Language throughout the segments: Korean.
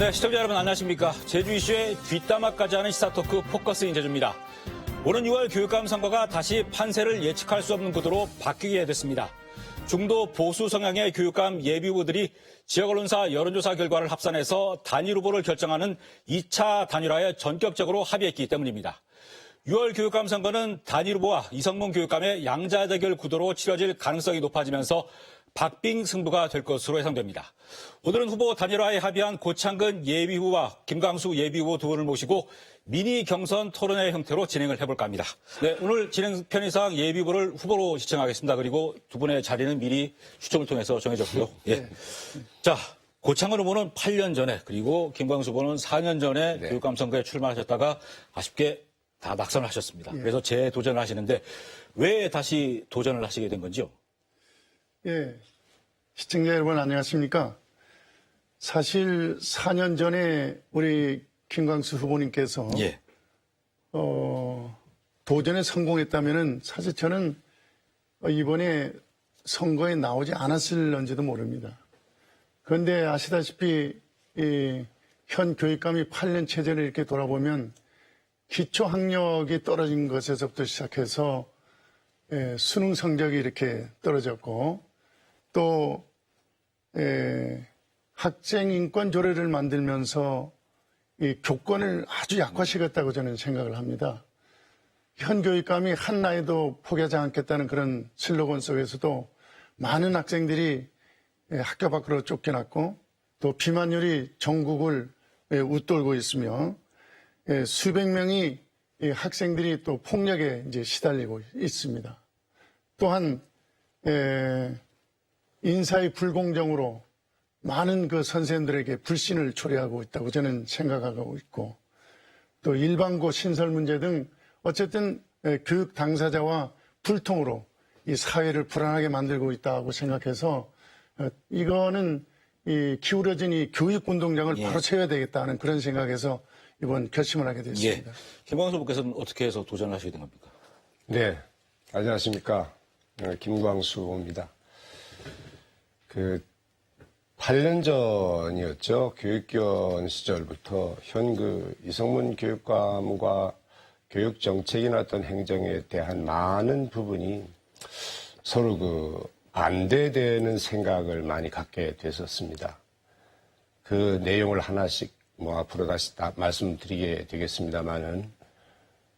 네, 시청자 여러분 안녕하십니까. 제주 이슈의 뒷담화까지 하는 시사토크 포커스 인재주입니다. 오는 6월 교육감 선거가 다시 판세를 예측할 수 없는 구도로 바뀌게 됐습니다. 중도 보수 성향의 교육감 예비후보들이 지역 언론사 여론조사 결과를 합산해서 단일 후보를 결정하는 2차 단일화에 전격적으로 합의했기 때문입니다. 6월 교육감 선거는 단일 후보와 이성문 교육감의 양자 대결 구도로 치러질 가능성이 높아지면서 박빙 승부가 될 것으로 예상됩니다. 오늘은 후보 단일화에 합의한 고창근 예비후보와 김광수 예비후보 두 분을 모시고 미니 경선 토론회 형태로 진행을 해볼까 합니다. 네, 오늘 진행 편의상 예비후보를 후보로 지정하겠습니다. 그리고 두 분의 자리는 미리 추첨을 통해서 정해졌고요. 예. 자, 고창근 후보는 8년 전에 그리고 김광수 후보는 4년 전에 교육감 선거에 출마하셨다가 아쉽게 다 낙선을 하셨습니다. 그래서 재도전을 하시는데 왜 다시 도전을 하시게 된 건지요? 예, 시청자 여러분 안녕하십니까? 사실 4년 전에 우리 김광수 후보님께서 도전에 성공했다면은 사실 저는 이번에 선거에 나오지 않았을런지도 모릅니다. 그런데 아시다시피 현 교육감이 8년 체제를 이렇게 돌아보면 기초 학력이 떨어진 것에서부터 시작해서 수능 성적이 이렇게 떨어졌고 또 학생 인권 조례를 만들면서 이 교권을 아주 약화시켰다고 저는 생각을 합니다. 현 교육감이 한 나이도 포기하지 않겠다는 그런 슬로건 속에서도 많은 학생들이 학교 밖으로 쫓겨났고 또 비만율이 전국을 웃돌고 있으며 수백 명이 학생들이 또 폭력에 이제 시달리고 있습니다. 또한 인사의 불공정으로 많은 그 선생님들에게 불신을 초래하고 있다고 저는 생각하고 있고 또 일반고 신설 문제 등 어쨌든 교육 당사자와 불통으로 이 사회를 불안하게 만들고 있다고 생각해서 이거는 이 기울어진 이 교육 운동장을 바로 채워야 되겠다는 그런 생각에서 이번 결심을 하게 됐습니다. 김광수 후보께서는 어떻게 해서 도전을 하시게 된 겁니까? 네, 안녕하십니까. 김광수 후보입니다. 8년 전이었죠. 교육위원 시절부터 현 이성문 교육감과 교육 정책이나 어떤 행정에 대한 많은 부분이 서로 반대되는 생각을 많이 갖게 됐었습니다. 그 내용을 하나씩 앞으로 다시 다 말씀드리게 되겠습니다만은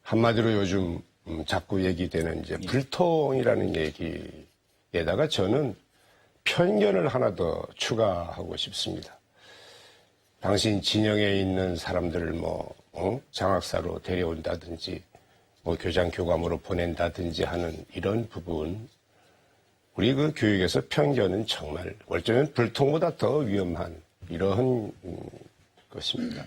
한마디로 요즘 자꾸 얘기되는 이제 불통이라는 얘기에다가 저는 편견을 하나 더 추가하고 싶습니다. 당신 진영에 있는 사람들을 장학사로 데려온다든지 교장 교감으로 보낸다든지 하는 이런 부분 우리 교육에서 편견은 정말 어쩌면 불통보다 더 위험한 이러한 것입니다.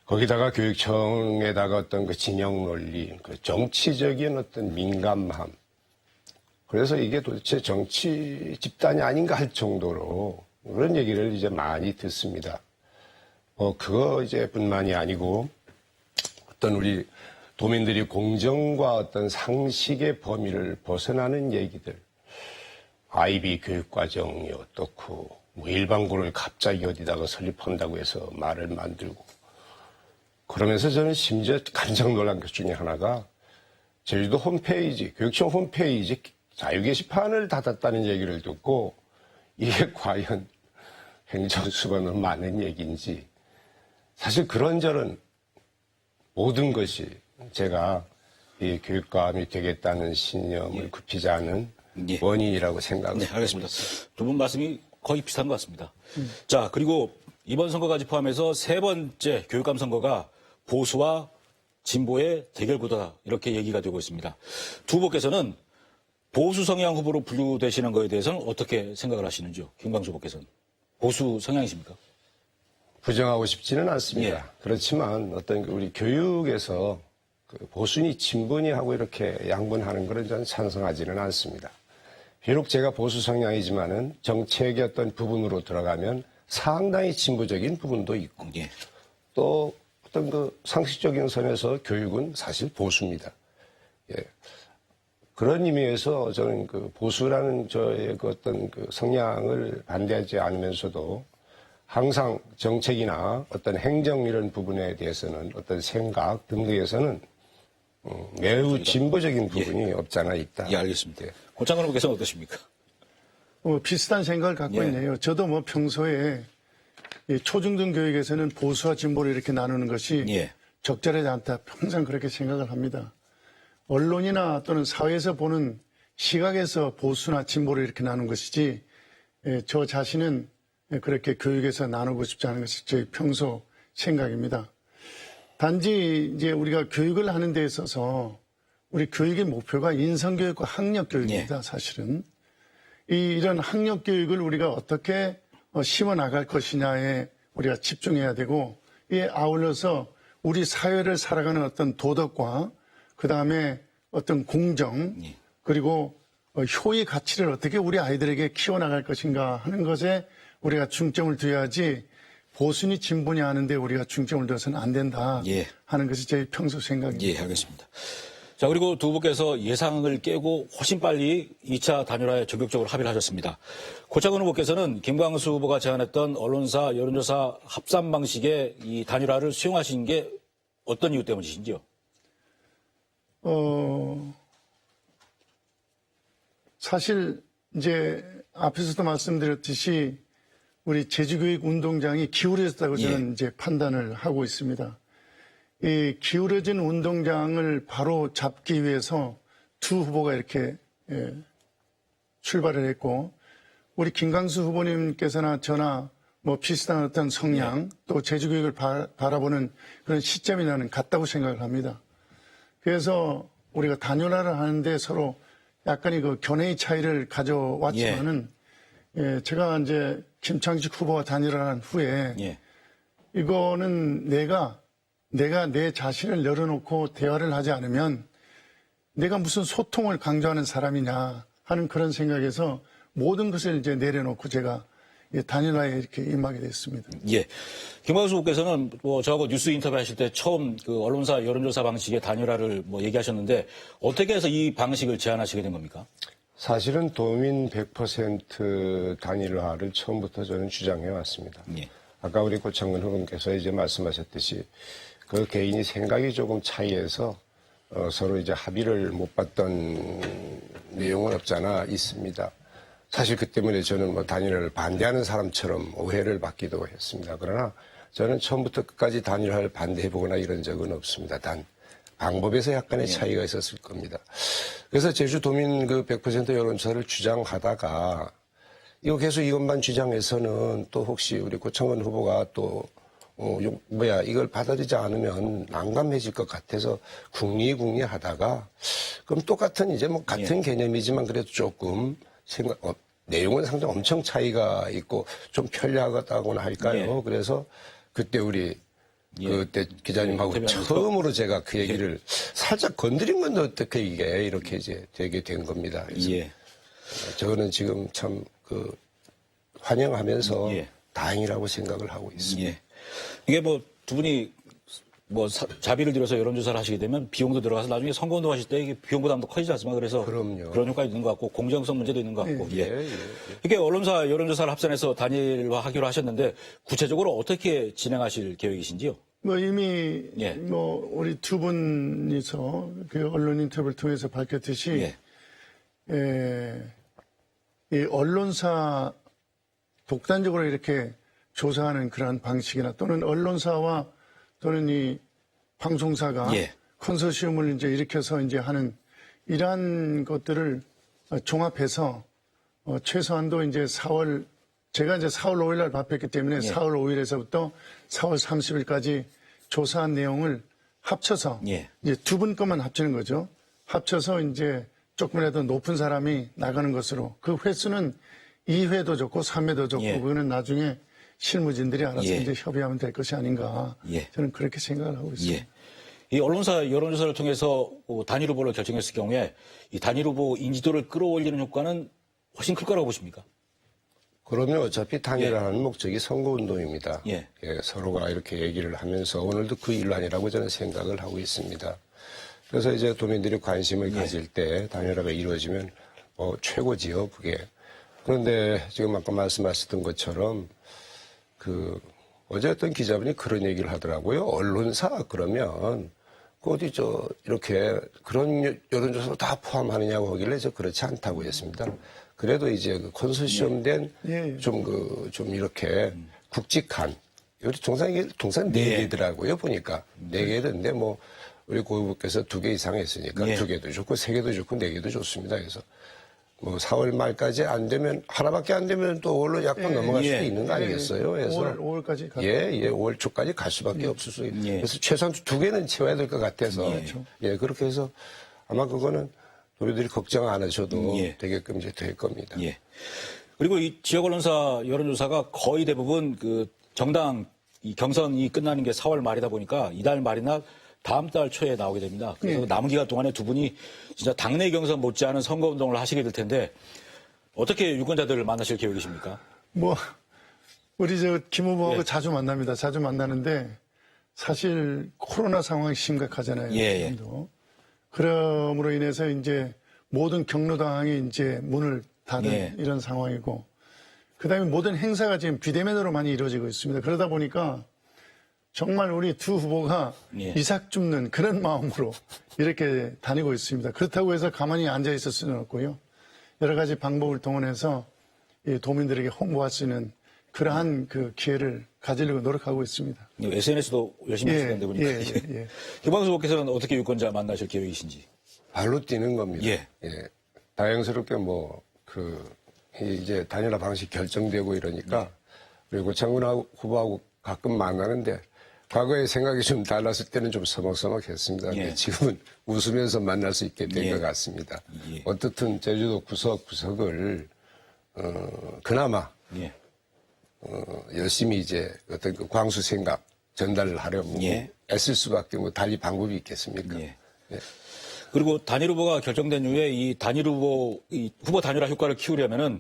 거기다가 교육청에다가 어떤 진영 논리, 정치적인 어떤 민감함. 그래서 이게 도대체 정치 집단이 아닌가 할 정도로 그런 얘기를 이제 많이 듣습니다. 그거 이제 뿐만이 아니고 어떤 우리 도민들이 공정과 어떤 상식의 범위를 벗어나는 얘기들. 아이비 교육과정이 어떻고, 일반고를 갑자기 어디다가 설립한다고 해서 말을 만들고. 그러면서 저는 심지어 깜짝 놀란 것 중에 하나가 제주도 홈페이지, 교육청 홈페이지 자유 게시판을 닫았다는 얘기를 듣고 이게 과연 행정수반으로 맞는 얘기인지 사실 그런저런 모든 것이 제가 이 교육감이 되겠다는 신념을 굽히지 않은 원인이라고 생각합니다. 네, 알겠습니다. 두 분 말씀이 거의 비슷한 것 같습니다. 자, 그리고 이번 선거까지 포함해서 세 번째 교육감 선거가 보수와 진보의 대결 구도다 이렇게 얘기가 되고 있습니다. 두 후보께서는 보수 성향 후보로 분류되시는 거에 대해서는 어떻게 생각을 하시는지요? 김광수 후보께서는 보수 성향이십니까? 부정하고 싶지는 않습니다. 그렇지만 어떤 우리 교육에서 보수니 진보니 하고 이렇게 양분하는 것은 저는 찬성하지는 않습니다. 비록 제가 보수 성향이지만은 정책의 어떤 부분으로 들어가면 상당히 진보적인 부분도 있고 또 어떤 상식적인 선에서 교육은 사실 보수입니다. 그런 의미에서 저는 보수라는 저의 어떤 성향을 반대하지 않으면서도 항상 정책이나 어떤 행정 이런 부분에 대해서는 어떤 생각 등등에서는 매우 진보적인 부분이 없잖아 있다. 예, 알겠습니다. 고창근 후보께서는 어떠십니까? 비슷한 생각을 갖고 예. 있네요. 저도 뭐 평소에 이 초중등 교육에서는 보수와 진보를 이렇게 나누는 것이 예. 적절하지 않다. 평생 그렇게 생각을 합니다. 언론이나 또는 사회에서 보는 시각에서 보수나 진보를 이렇게 나누는 것이지 저 자신은 그렇게 교육에서 나누고 싶지 않은 것이 제 평소 생각입니다. 단지 이제 우리가 교육을 하는 데 있어서 우리 교육의 목표가 인성교육과 학력교육입니다. 사실은. 이런 학력교육을 우리가 어떻게 심어 나갈 것이냐에 우리가 집중해야 되고 이에 아울러서 우리 사회를 살아가는 어떤 도덕과 그다음에 어떤 공정 그리고 효의 가치를 어떻게 우리 아이들에게 키워나갈 것인가 하는 것에 우리가 중점을 두어야지 보수니 진보니 하는데 우리가 중점을 둬서는 안 된다 예. 하는 것이 제 평소 생각입니다. 예, 알겠습니다. 자, 그리고 두 분께서 예상을 깨고 훨씬 빨리 2차 단일화에 적극적으로 합의를 하셨습니다. 고창근 후보께서는 김광수 후보가 제안했던 언론사 여론조사 합산 방식의 이 단일화를 수용하신 게 어떤 이유 때문이신지요? 사실 이제 앞에서도 말씀드렸듯이 우리 제주교육 운동장이 기울어졌다고 저는 이제 판단을 하고 있습니다. 이 기울어진 운동장을 바로 잡기 위해서 두 후보가 이렇게 출발을 했고 우리 김광수 후보님께서나 저나 뭐 비슷한 어떤 성향 또 제주교육을 바라보는 그런 시점이 나는 같다고 생각을 합니다. 그래서 우리가 단일화를 하는데 서로 약간의 그 견해의 차이를 가져왔지만은 제가 이제 김창식 후보와 단일화한 후에 이거는 내가 내 자신을 열어놓고 대화를 하지 않으면 내가 무슨 소통을 강조하는 사람이냐 하는 그런 생각에서 모든 것을 이제 내려놓고 제가 단일화에 이렇게 임하게 됐습니다. 예. 김광수 후보께서는 뭐 저하고 뉴스 인터뷰 하실 때 처음 그 언론사 여론조사 방식의 단일화를 뭐 얘기하셨는데 어떻게 해서 이 방식을 제안하시게 된 겁니까? 사실은 도민 100% 단일화를 처음부터 저는 주장해 왔습니다. 예. 아까 우리 고창근 후보께서 이제 말씀하셨듯이 그 개인이 생각이 조금 차이해서 서로 이제 합의를 못 봤던 내용은 없잖아 있습니다. 사실 그 때문에 저는 뭐 단일화를 반대하는 사람처럼 오해를 받기도 했습니다. 그러나 저는 처음부터 끝까지 단일화를 반대해보거나 이런 적은 없습니다. 단 방법에서 약간의 차이가 있었을 겁니다. 그래서 제주도민 그 100% 여론조사를 주장하다가 이거 계속 이것만 주장해서는 또 혹시 우리 고창근 후보가 또 이걸 받아들이지 않으면 난감해질 것 같아서 궁리하다가 그럼 똑같은 이제 뭐 같은 개념이지만 그래도 조금 내용은 상당히 엄청 차이가 있고 좀 편리하다고나 할까요? 그래서 그때 우리 그때 기자님하고 처음으로 제가 그 얘기를 살짝 건드린 건데 어떻게 이게 이렇게 이제 되게 된 겁니다. 그래서 저는 지금 참 그 환영하면서 다행이라고 생각을 하고 있습니다. 이게 뭐 두 분이 뭐 자비를 들여서 여론조사를 하시게 되면 비용도 들어가서 나중에 선거운동 하실 때 이게 비용 부담도 커지지 않습니까? 그래서 그럼요. 그런 효과가 있는 것 같고 공정성 문제도 있는 것 같고. 이게 언론사 여론조사를 합산해서 단일화하기로 하셨는데 구체적으로 어떻게 진행하실 계획이신지요? 뭐 이미 뭐 우리 두 분이서 그 언론 인터뷰를 통해서 밝혔듯이 이 언론사 독단적으로 이렇게 조사하는 그러한 방식이나 또는 언론사와 또는 이 방송사가 컨소시엄을 이제 일으켜서 이제 하는 이러한 것들을 종합해서 최소한도 이제 제가 이제 4월 5일 날 발표했기 때문에 4월 5일에서부터 4월 30일까지 조사한 내용을 합쳐서 이제 두 분 것만 합치는 거죠. 합쳐서 이제 조금이라도 높은 사람이 나가는 것으로 그 횟수는 2회도 좋고 3회도 좋고 그거는 나중에 실무진들이 알아서 이제 협의하면 될 것이 아닌가 저는 그렇게 생각을 하고 있습니다. 이 언론사 여론조사를 통해서 단일 후보를 결정했을 경우에 이 단일 후보 인지도를 끌어올리는 효과는 훨씬 클 거라고 보십니까? 그러면 어차피 단일화하는 목적이 선거운동입니다. 서로가 이렇게 얘기를 하면서 오늘도 그 일환이라고 저는 생각을 하고 있습니다. 그래서 이제 도민들이 관심을 가질 때 단일화가 이루어지면 최고지요, 그게. 그런데 지금 아까 말씀하셨던 것처럼 어제 어떤 기자분이 그런 얘기를 하더라고요. 언론사 그러면 어디 이렇게 그런 여론조사를 다 포함하느냐고 하길래 그렇지 않다고 했습니다. 그래도 이제 그 컨소시엄 된 좀 이렇게 굵직한 우리 동상 네 개더라고요 보니까 네 개던데 뭐 우리 고위부께서 2개 이상 했으니까 2개도 좋고 3개도 좋고 4개도 좋습니다. 그래서 뭐 4월 말까지 안 되면 하나밖에 안 되면 또 5월로 약간 넘어갈 수도 있는 거 아니겠어요? 그래서 5월까지 5월 초까지 갈 수밖에 없을 수 있어요. 그래서 최소한 2개는 채워야 될 것 같아서 그렇게 해서 아마 그거는 도민들이 걱정 안 하셔도 되게끔 이제 될 겁니다. 그리고 이 지역 언론사 여론조사가 거의 대부분 그 정당 이 경선이 끝나는 게 4월 말이다 보니까 이달 말이나 다음 달 초에 나오게 됩니다. 그래서 남은 기간 동안에 두 분이 진짜 당내 경선 못지않은 선거운동을 하시게 될 텐데 어떻게 유권자들을 만나실 계획이십니까? 뭐 우리 김 후보하고 자주 만납니다. 자주 만나는데 사실 코로나 상황이 심각하잖아요. 지금도. 그럼으로 인해서 이제 모든 경로당이 이제 문을 닫은 이런 상황이고 그다음에 모든 행사가 지금 비대면으로 많이 이루어지고 있습니다. 그러다 보니까 정말 우리 두 후보가 이삭 줍는 그런 마음으로 이렇게 다니고 있습니다. 그렇다고 해서 가만히 앉아 있을 수는 없고요. 여러 가지 방법을 동원해서 도민들에게 홍보할 수 있는 그러한 그 기회를 가지려고 노력하고 있습니다. SNS도 열심히 하시는데 보니까. 김광수 후보께서는 어떻게 유권자 만나실 계획이신지? 발로 뛰는 겁니다. 다행스럽게 이제 단일화 방식 결정되고 이러니까 그리고 고창근 후보하고 가끔 만나는데 과거의 생각이 좀 달랐을 때는 좀 서먹서먹했습니다. 근데 지금은 웃으면서 만날 수 있게 된 것 같습니다. 어떻든 제주도 구석구석을 그나마 열심히 이제 어떤 그 광수 생각 전달을 하려고 애쓸 수밖에 뭐 달리 방법이 있겠습니까? 그리고 단일 후보가 결정된 이후에 이 단일 후보, 이 후보 단일화 효과를 키우려면은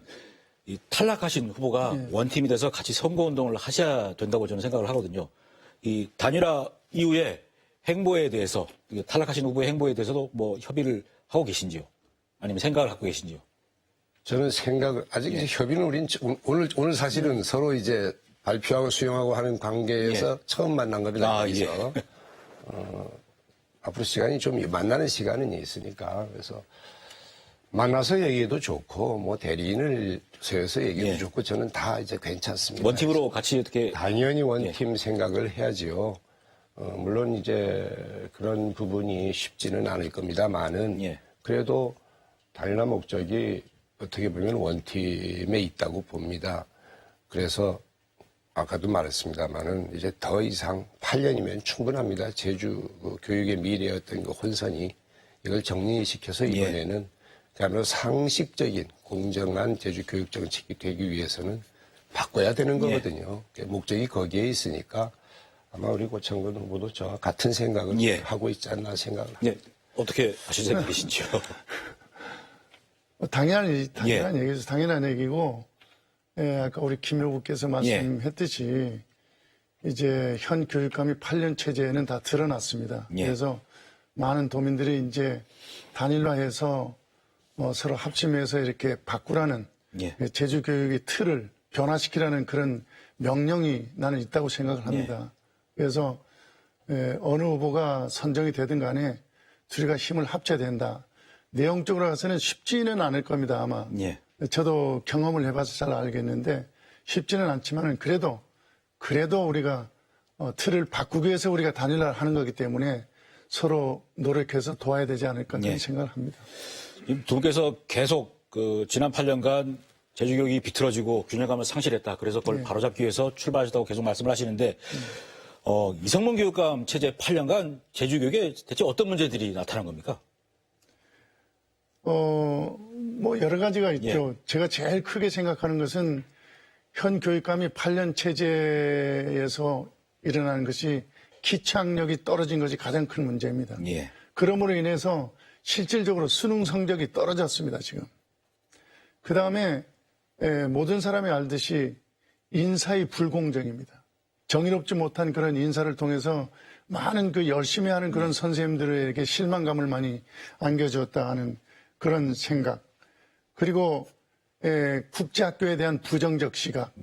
이 탈락하신 후보가 원팀이 돼서 같이 선거운동을 하셔야 된다고 저는 생각을 하거든요. 이 단일화 이후에 행보에 대해서, 탈락하신 후보의 행보에 대해서도 뭐 협의를 하고 계신지요? 아니면 생각을 갖고 계신지요? 저는 아직 이제 협의는 오늘 사실은 서로 이제 발표하고 수용하고 하는 관계에서 처음 만난 겁니다. 그래서 앞으로 시간이 좀 만나는 시간은 있으니까 그래서 만나서 얘기해도 좋고 뭐 대리인을 세워서 얘기해도 좋고 저는 다 이제 괜찮습니다. 원팀으로 같이 어떻게 당연히 원팀 생각을 해야지요. 물론 이제 그런 부분이 쉽지는 않을 겁니다만은 그래도 단일화 목적이 어떻게 보면 원팀에 있다고 봅니다. 그래서 아까도 말했습니다만은 이제 더 이상 8년이면 충분합니다. 제주 교육의 미래의 어떤 그 혼선이 이걸 정리시켜서 이번에는 그야말로 상식적인 공정한 제주 교육 정책이 되기 위해서는 바꿔야 되는 거거든요. 목적이 거기에 있으니까 아마 우리 고창근 후보도 저와 같은 생각을 하고 있지 않나 생각을 합니다. 어떻게 하실 생각이신지요? 당연한 얘기죠. 당연한 얘기고 아까 우리 김 후보께서 말씀했듯이 이제 현 교육감이 8년 체제에는 다 드러났습니다. 그래서 많은 도민들이 이제 단일화해서 서로 합심해서 이렇게 바꾸라는 제주 교육의 틀을 변화시키라는 그런 명령이 나는 있다고 생각을 합니다. 그래서 어느 후보가 선정이 되든 간에 둘이가 힘을 합쳐야 된다. 내용적으로 가서는 쉽지는 않을 겁니다, 아마. 저도 경험을 해봐서 잘 알겠는데 쉽지는 않지만 그래도 우리가 틀을 바꾸기 위해서 우리가 단일화를 하는 거기 때문에 서로 노력해서 도와야 되지 않을까 그런 생각을 합니다. 두 분께서 계속 지난 8년간 제주교육이 비틀어지고 균형감을 상실했다. 그래서 그걸 바로잡기 위해서 출발하셨다고 계속 말씀을 하시는데 이성문 교육감 체제 8년간 제주교육에 대체 어떤 문제들이 나타난 겁니까? 뭐 여러 가지가 있죠. 제가 제일 크게 생각하는 것은 현 교육감이 8년 체제에서 일어나는 것이 기착력이 떨어진 것이 가장 큰 문제입니다. 그러므로 인해서 실질적으로 수능 성적이 떨어졌습니다, 지금. 그 다음에 모든 사람이 알듯이 인사의 불공정입니다. 정의롭지 못한 그런 인사를 통해서 많은 그 열심히 하는 그런 선생님들에게 실망감을 많이 안겨줬다 하는 그런 생각. 그리고 국제학교에 대한 부정적 시각.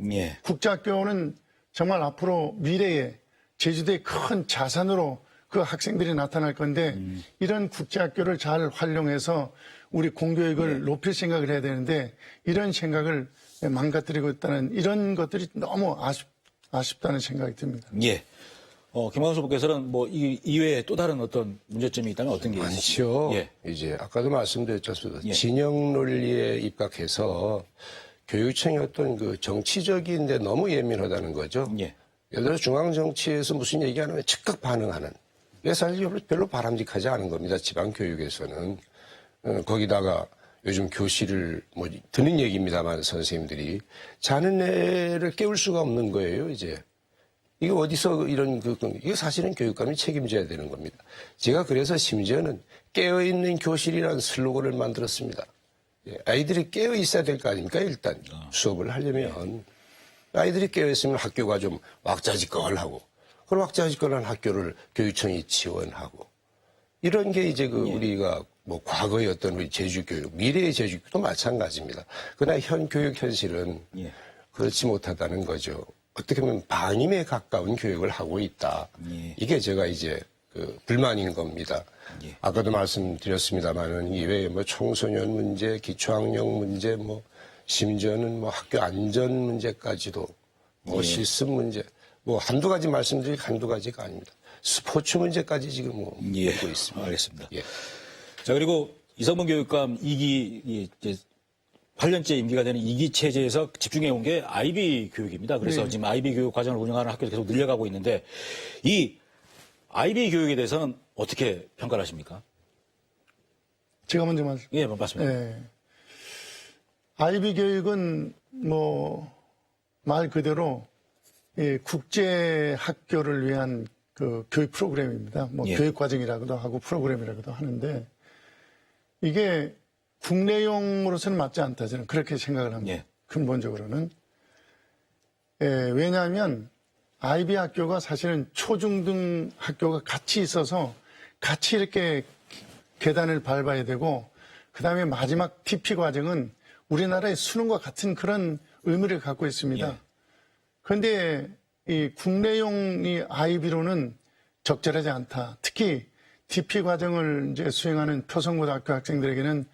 국제학교는 정말 앞으로 미래에 제주도의 큰 자산으로 그 학생들이 나타날 건데 이런 국제학교를 잘 활용해서 우리 공교육을 높일 생각을 해야 되는데 이런 생각을 망가뜨리고 있다는 이런 것들이 너무 아쉽다는 생각이 듭니다. 예. 김광수 후보께서는 뭐 이 이외에 또 다른 어떤 문제점이 있다면 어떤 게 있으시죠? 많죠. 예. 이제 아까도 말씀드렸잖습니다. 예. 진영 논리에 입각해서 교육청이 어떤 그 정치적인데 너무 예민하다는 거죠. 예. 예를 들어 중앙 정치에서 무슨 얘기하면 즉각 반응하는. 이게 사실 별로 바람직하지 않은 겁니다. 지방 교육에서는. 거기다가 요즘 교실을 뭐 듣는 얘기입니다만 선생님들이 자는 애를 깨울 수가 없는 거예요. 이제. 이게 어디서 이런 이게 사실은 교육감이 책임져야 되는 겁니다. 제가 그래서 심지어는 깨어있는 교실이라는 슬로건을 만들었습니다. 예, 아이들이 깨어 있어야 될 거 아닙니까? 일단 수업을 하려면 아이들이 깨어 있으면 학교가 좀 왁자지껄하고 그런 왁자지껄한 학교를 교육청이 지원하고 이런 게 이제 우리가 뭐 과거의 어떤 우리 제주교육, 미래의 제주교육도 마찬가지입니다. 그러나 현 교육 현실은 예. 그렇지 못하다는 거죠. 어떻게 보면 반임에 가까운 교육을 하고 있다. 예. 이게 제가 이제 불만인 겁니다. 예. 아까도 말씀드렸습니다만은 이외에 뭐 청소년 문제, 기초학력 문제, 뭐 심지어는 뭐 학교 안전 문제까지도 뭐 실습 문제, 뭐 한두 가지 말씀드릴 한두 가지가 아닙니다. 스포츠 문제까지 지금 뭐 예. 보고 있습니다. 알겠습니다. 예. 자, 그리고 이성문 교육감 2기, 이제 8년째 임기가 되는 2기 체제에서 집중해 온 게 IB 교육입니다. 그래서 네. 지금 IB 교육 과정을 운영하는 학교도 계속 늘려가고 있는데 이 IB 교육에 대해서는 어떻게 평가를 하십니까? 제가 먼저 말씀. 예, 맞습니다. 예. IB 교육은 뭐 말 그대로 국제 학교를 위한 그 교육 프로그램입니다. 뭐 예. 교육 과정이라고도 하고 프로그램이라고도 하는데 이게 국내용으로서는 맞지 않다 저는 그렇게 생각을 합니다. 예. 근본적으로는 왜냐하면 IB 학교가 사실은 초중등 학교가 같이 있어서 같이 이렇게 계단을 밟아야 되고 그다음에 마지막 TP 과정은 우리나라의 수능과 같은 그런 의미를 갖고 있습니다. 예. 그런데 이 국내용 이 IB로는 적절하지 않다. 특히 TP 과정을 이제 수행하는 표성고등학교 학생들에게는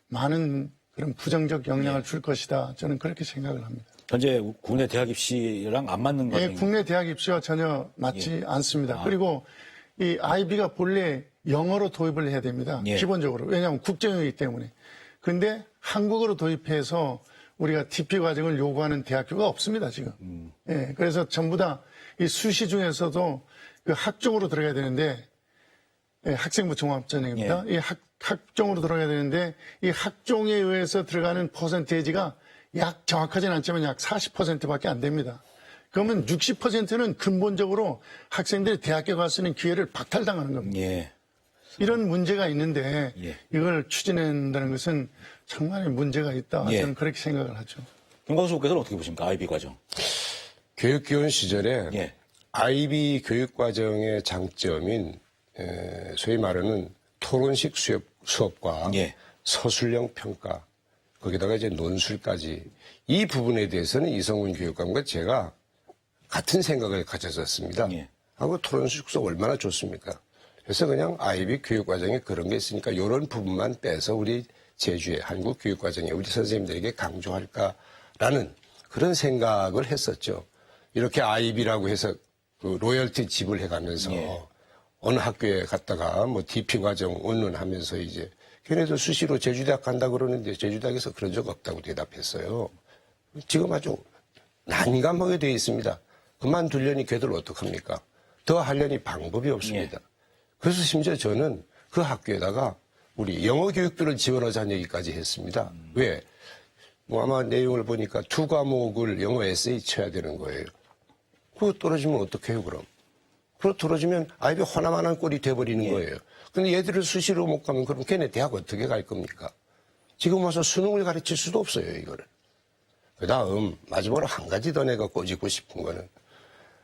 많은 그런 부정적 영향을 줄 것이다. 저는 그렇게 생각을 합니다. 현재 국내 대학 입시랑 안 맞는 예, 거죠. 국내 대학 입시와 전혀 맞지 않습니다. 그리고 이 IB가 본래 영어로 도입을 해야 됩니다. 예. 기본적으로. 왜냐하면 국제형이기 때문에. 근데 한국어로 도입해서 우리가 TP 과정을 요구하는 대학교가 없습니다, 지금. 예, 그래서 전부 다 이 수시 중에서도 그 학종으로 들어가야 되는데, 예, 학생부 종합전형입니다. 이 학종으로 들어가야 되는데, 이 학종에 의해서 들어가는 퍼센테이지가 약 정확하진 않지만 약 40%밖에 안 됩니다. 그러면 60%는 근본적으로 학생들이 대학교 갈 수 있는 기회를 박탈당하는 겁니다. 예. 이런 문제가 있는데 예. 이걸 추진한다는 것은 정말 문제가 있다. 예. 저는 그렇게 생각을 하죠. 김광수 후보께서는 어떻게 보십니까? IB 과정. 교육기원 시절에 예. IB 교육과정의 장점인 소위 말하는 토론식 수업과 예. 서술형 평가 거기다가 이제 논술까지 이 부분에 대해서는 이성문 교육감과 제가 같은 생각을 가졌었습니다. 예. 하고 토론식 수업 얼마나 좋습니까? 그래서 그냥 IB 교육과정에 그런 게 있으니까 이런 부분만 빼서 우리 제주의 한국 교육과정에 우리 선생님들에게 강조할까라는 그런 생각을 했었죠. 이렇게 IB라고 해서 그 로열티 지불해가면서 예. 어느 학교에 갔다가 뭐 DP 과정 운운하면서 이제 걔네들 수시로 제주대학 간다 그러는데 제주대학에서 그런 적 없다고 대답했어요. 지금 아주 난감하게 되어 있습니다. 그만두려니 걔들 어떡합니까? 더 하려니 방법이 없습니다. 그래서 심지어 저는 그 학교에다가 우리 영어 교육들을 지원하자는 얘기까지 했습니다. 왜? 뭐 아마 내용을 보니까 두 과목을 영어 에세이 쳐야 되는 거예요. 그거 떨어지면 어떡해요, 그럼? 그거 떨어지면 아이비 화나만한 꼴이 돼버리는 거예요. 근데 얘들을 수시로 못 가면 그럼 걔네 대학 어떻게 갈 겁니까? 지금 와서 수능을 가르칠 수도 없어요, 이거를. 그 다음, 마지막으로 한 가지 더 내가 꼬집고 싶은 거는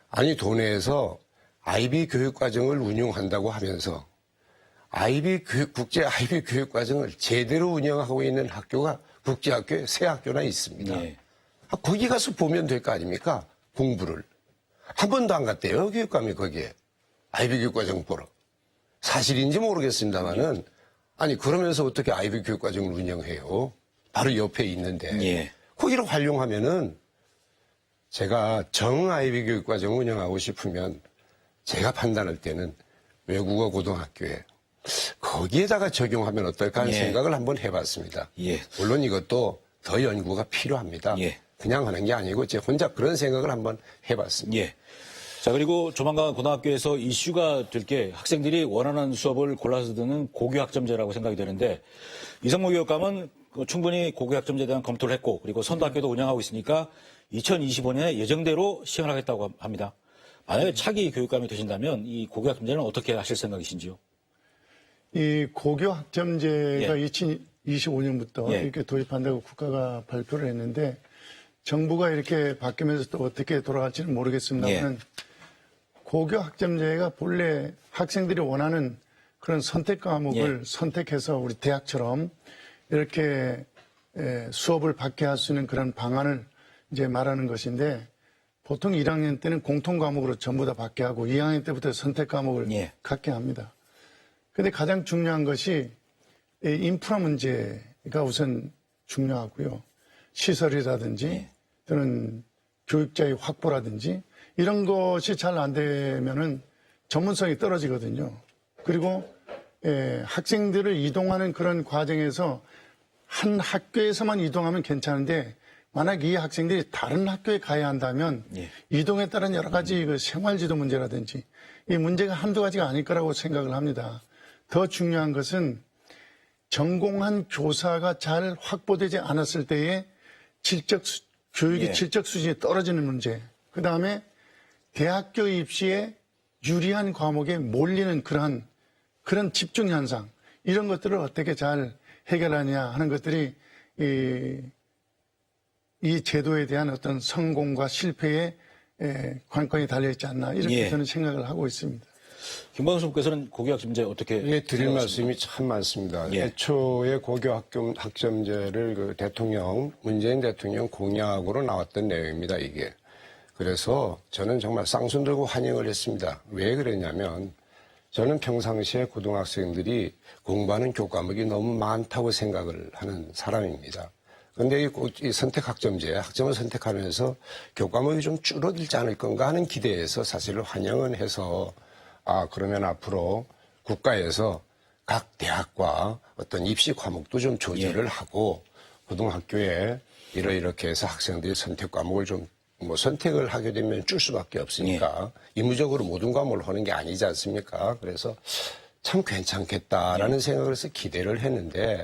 아니, 도내에서 IB 교육과정을 운영한다고 하면서 국제 IB 교육과정을 제대로 운영하고 있는 학교가 국제학교에 세 학교나 있습니다. 예. 거기 가서 보면 될 거 아닙니까? 공부를. 한 번도 안 갔대요, 교육감이 거기에. 아이비 교육과정 보러. 사실인지 모르겠습니다만은, 아니, 그러면서 어떻게 아이비 교육과정을 운영해요? 바로 옆에 있는데. 예. 거기를 활용하면은, 제가 정 아이비 교육과정 운영하고 싶으면, 제가 판단할 때는 외국어 고등학교에 거기에다가 적용하면 어떨까 하는 예. 생각을 한번 해봤습니다. 예. 물론 이것도 더 연구가 필요합니다. 예. 그냥 하는 게 아니고 제 혼자 그런 생각을 한번 해봤습니다. 예. 자, 그리고 조만간 고등학교에서 이슈가 될 게 학생들이 원하는 수업을 골라서 듣는 고교학점제라고 생각이 되는데 이성모 교육감은 충분히 고교학점제에 대한 검토를 했고 그리고 선도학교도 운영하고 있으니까 2025년에 예정대로 시행하겠다고 합니다. 만약에 차기 교육감이 되신다면 이 고교학점제는 어떻게 하실 생각이신지요? 이 고교학점제가 예. 2025년부터 예. 이렇게 도입한다고 국가가 발표를 했는데 정부가 이렇게 바뀌면서 또 어떻게 돌아갈지는 모르겠습니다만 고교학점제가 본래 학생들이 원하는 그런 선택 과목을 선택해서 우리 대학처럼 이렇게 수업을 받게 할 수 있는 그런 방안을 이제 말하는 것인데 보통 1학년 때는 공통 과목으로 전부 다 받게 하고 2학년 때부터 선택 과목을 예. 갖게 합니다. 그런데 가장 중요한 것이 이 인프라 문제가 우선 중요하고요. 시설이라든지 또는 교육자의 확보라든지 이런 것이 잘 안 되면은 전문성이 떨어지거든요. 그리고 학생들을 이동하는 그런 과정에서 한 학교에서만 이동하면 괜찮은데 만약 이 학생들이 다른 학교에 가야 한다면 이동에 따른 여러 가지 그 생활지도 문제라든지 이 문제가 한두 가지가 아닐 거라고 생각을 합니다. 더 중요한 것은 전공한 교사가 잘 확보되지 않았을 때에 교육의 질적 수준이 떨어지는 문제. 그 다음에 대학교 입시에 유리한 과목에 몰리는 그런 집중 현상. 이런 것들을 어떻게 잘 해결하냐 하는 것들이 이 제도에 대한 어떤 성공과 실패의 관건이 달려있지 않나 이렇게 저는 생각을 하고 있습니다. 김광수 후보께서는 고교학점제 어떻게 예, 드릴 생각하십니까? 말씀이 참 많습니다. 예. 애초에 고교학점제를 문재인 대통령 공약으로 나왔던 내용입니다, 이게. 그래서 저는 정말 쌍손 들고 환영을 했습니다. 왜 그랬냐면 저는 평상시에 고등학생들이 공부하는 교과목이 너무 많다고 생각을 하는 사람입니다. 그런데 이 선택학점제, 학점을 선택하면서 교과목이 좀 줄어들지 않을 건가 하는 기대에서 사실을 환영은 해서 그러면 앞으로 국가에서 각 대학과 어떤 입시 과목도 좀 조절을 하고 고등학교에 이렇게 해서 학생들이 선택 과목을 좀 선택을 하게 되면 줄 수밖에 없으니까 의무적으로 모든 과목을 하는 게 아니지 않습니까? 그래서 참 괜찮겠다라는 생각을 해서 기대를 했는데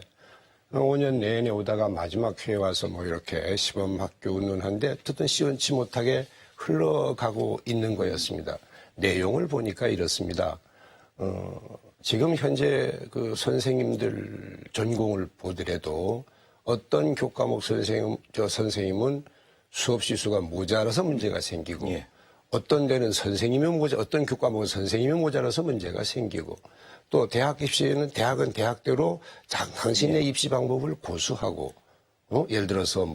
5년 내내 오다가 마지막 회에 와서 이렇게 시범학교 운운한데 어쨌든 시원치 못하게 흘러가고 있는 거였습니다. 내용을 보니까 이렇습니다. 지금 현재 그 선생님들 전공을 보더라도 어떤 교과목 선생님은 수업 시수가 모자라서 문제가 생기고 어떤 데는 어떤 교과목은 선생님이 모자라서 문제가 생기고 또 대학 입시에는 대학은 대학대로 당신의 입시 방법을 고수하고 예를 들어서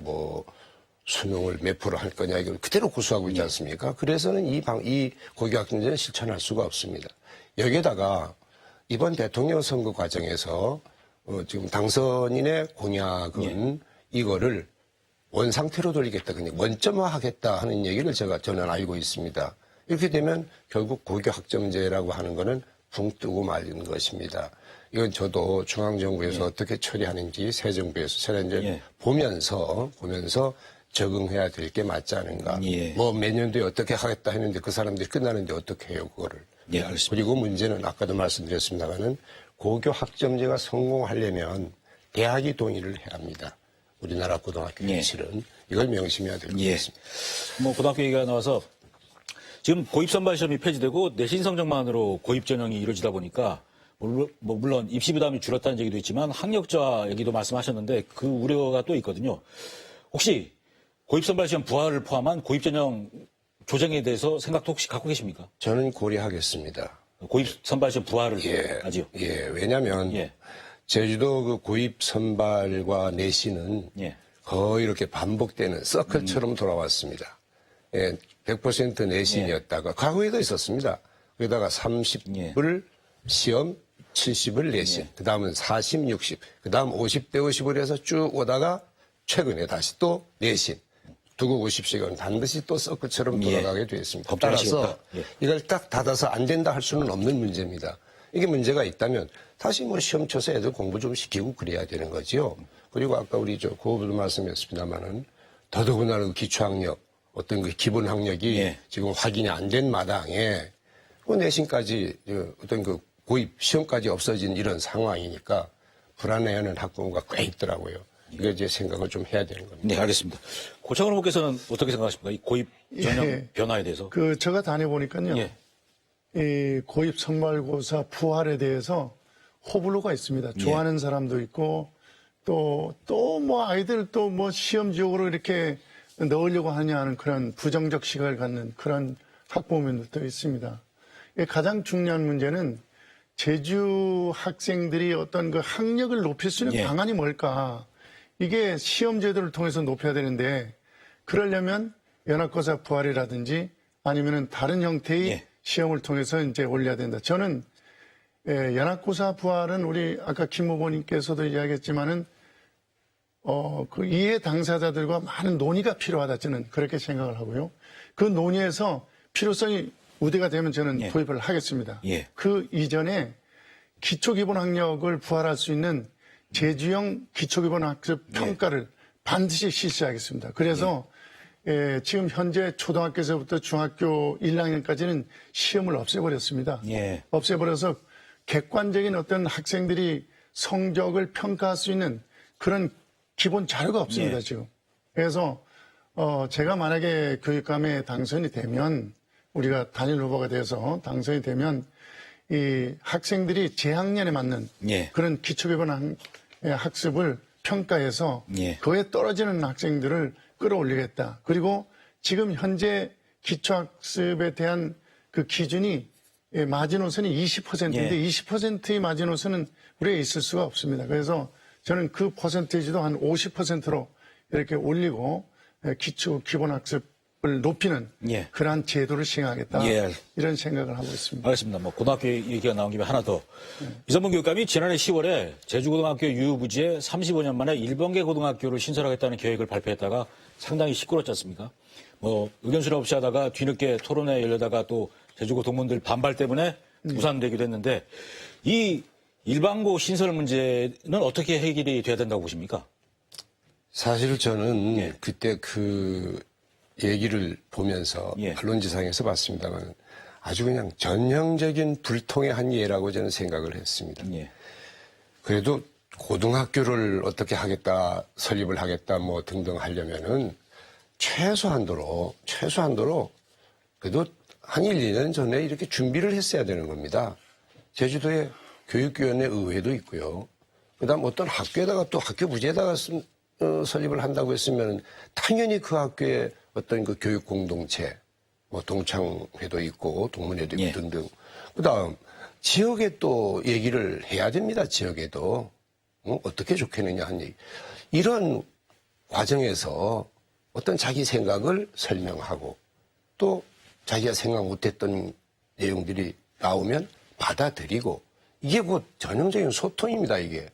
수능을 몇 프로 할 거냐 이걸 그대로 고수하고 있지 않습니까? 그래서는 이 고교학점제는 실천할 수가 없습니다. 여기에다가 이번 대통령 선거 과정에서 지금 당선인의 공약은 이거를 원상태로 돌리겠다, 그냥 원점화하겠다 하는 얘기를 저는 알고 있습니다. 이렇게 되면 결국 고교학점제라고 하는 거는 붕 뜨고 말리는 것입니다. 이건 저도 중앙정부에서 어떻게 처리하는지 새 정부에서 차례 보면서 적응해야 될 게 맞지 않은가. 몇 년도에 어떻게 하겠다 했는데 그 사람들이 끝나는데 어떻게 해요, 그거를. 알겠습니다. 그리고 문제는 아까도 말씀드렸습니다만은 고교학점제가 성공하려면 대학이 동의를 해야 합니다. 우리나라 고등학교 입시는 이걸 명심해야 될 것 같습니다. 고등학교 얘기가 나와서 지금 고입선발 시험이 폐지되고 내신 성적만으로 고입 전형이 이루어지다 보니까 물론 입시 부담이 줄었다는 얘기도 있지만 학력자 얘기도 말씀하셨는데 그 우려가 또 있거든요. 혹시 고입선발 시험 부활을 포함한 고입 전형 조정에 대해서 생각도 혹시 갖고 계십니까? 저는 고려하겠습니다. 고입선발 시험 부활을 하지요? 왜냐하면 제주도 그 고입 선발과 내신은 거의 이렇게 반복되는 서클처럼 돌아왔습니다. 100% 내신이었다가 과거에도 있었습니다. 거기다가 30을 시험, 70을 내신, 그 다음은 40, 60, 그 다음 50대 50을 해서 쭉 오다가 최근에 다시 또 내신. 두고 50시간 반드시 또 서클처럼 돌아가게 되어 있습니다. 따라서 이걸 딱 닫아서 안 된다 할 수는 없는 문제입니다. 이게 문제가 있다면 다시 뭐 시험 쳐서 애들 공부 좀 시키고 그래야 되는 거지요. 그리고 아까 우리 고업도 말씀했습니다만은 더더군다나 그 기초학력, 어떤 그 기본 학력이 지금 확인이 안 된 마당에 그 내신까지 어떤 그 고입 시험까지 없어진 이런 상황이니까 불안해하는 학부모가 꽤 있더라고요. 이거 이제 생각을 좀 해야 되는 겁니다. 네, 알겠습니다. 고창원 후보께서는 어떻게 생각하십니까? 이 고입 전형 변화에 대해서. 제가 다녀보니까요. 이 고입 선발고사 부활에 대해서 호불호가 있습니다. 좋아하는 사람도 있고 또 뭐 아이들 또 뭐 시험 지옥으로 이렇게 넣으려고 하냐 하는 그런 부정적 시각을 갖는 그런 학부모님들도 있습니다. 가장 중요한 문제는 제주 학생들이 어떤 그 학력을 높일 수 있는 방안이 뭘까? 이게 시험 제도를 통해서 높여야 되는데 그러려면 연합고사 부활이라든지 아니면은 다른 형태의 시험을 통해서 이제 올려야 된다. 저는 연합고사 부활은 우리 아까 김 후보님께서도 이야기했지만은 그 이해 당사자들과 많은 논의가 필요하다. 저는 그렇게 생각을 하고요. 그 논의에서 필요성이 우대가 되면 저는 도입을 하겠습니다. 그 이전에 기초기본학력을 부활할 수 있는 제주형 기초기본학습 평가를 반드시 실시하겠습니다. 그래서 지금 현재 초등학교에서부터 중학교 1학년까지는 시험을 없애버렸습니다. 없애버려서 객관적인 어떤 학생들이 성적을 평가할 수 있는 그런 기본 자료가 없습니다, 지금. 그래서 제가 만약에 교육감에 당선이 되면 우리가 단일 후보가 돼서 당선이 되면 이 학생들이 재학년에 맞는 그런 기초기본 학습을 평가해서 그에 떨어지는 학생들을 끌어올리겠다. 그리고 지금 현재 기초학습에 대한 그 기준이 마지노선이 20%인데 20%의 마지노선은 우리가 있을 수가 없습니다. 그래서 저는 그 퍼센테이지도 한 50%로 이렇게 올리고 기초 기본학습을 높이는 그러한 제도를 시행하겠다. 이런 생각을 하고 있습니다. 알겠습니다. 뭐 고등학교 얘기가 나온 김에 하나 더. 이선봉 교육감이 지난해 10월에 제주고등학교 유부지에 35년 만에 1번계 고등학교를 신설하겠다는 계획을 발표했다가 상당히 시끄럽지 않습니까? 뭐 의견 수렴 없이 하다가 뒤늦게 토론회 열려다가 또 제주고 동문들 반발 때문에 무산되기도 했는데 이 일반고 신설 문제는 어떻게 해결이 돼야 된다고 보십니까? 사실 저는 그때 그 얘기를 보면서 언론지상에서 봤습니다만 아주 그냥 전형적인 불통의 한 예라고 저는 생각을 했습니다. 그래도 고등학교를 어떻게 하겠다, 설립을 하겠다 뭐 등등 하려면은 최소한도로 그래도 한 1, 2년 전에 이렇게 준비를 했어야 되는 겁니다. 제주도에 교육위원회 의회도 있고요. 그다음 어떤 학교에다가 또 학교 부지에다가 설립을 한다고 했으면 당연히 그 학교에 어떤 그 교육 공동체, 뭐 동창회도 있고 동문회도 있고 등등. 그다음 지역에 또 얘기를 해야 됩니다. 지역에도 어떻게 좋겠느냐 한 얘기. 이런 과정에서 어떤 자기 생각을 설명하고 또 자기가 생각 못했던 내용들이 나오면 받아들이고 이게 뭐 전형적인 소통입니다, 이게.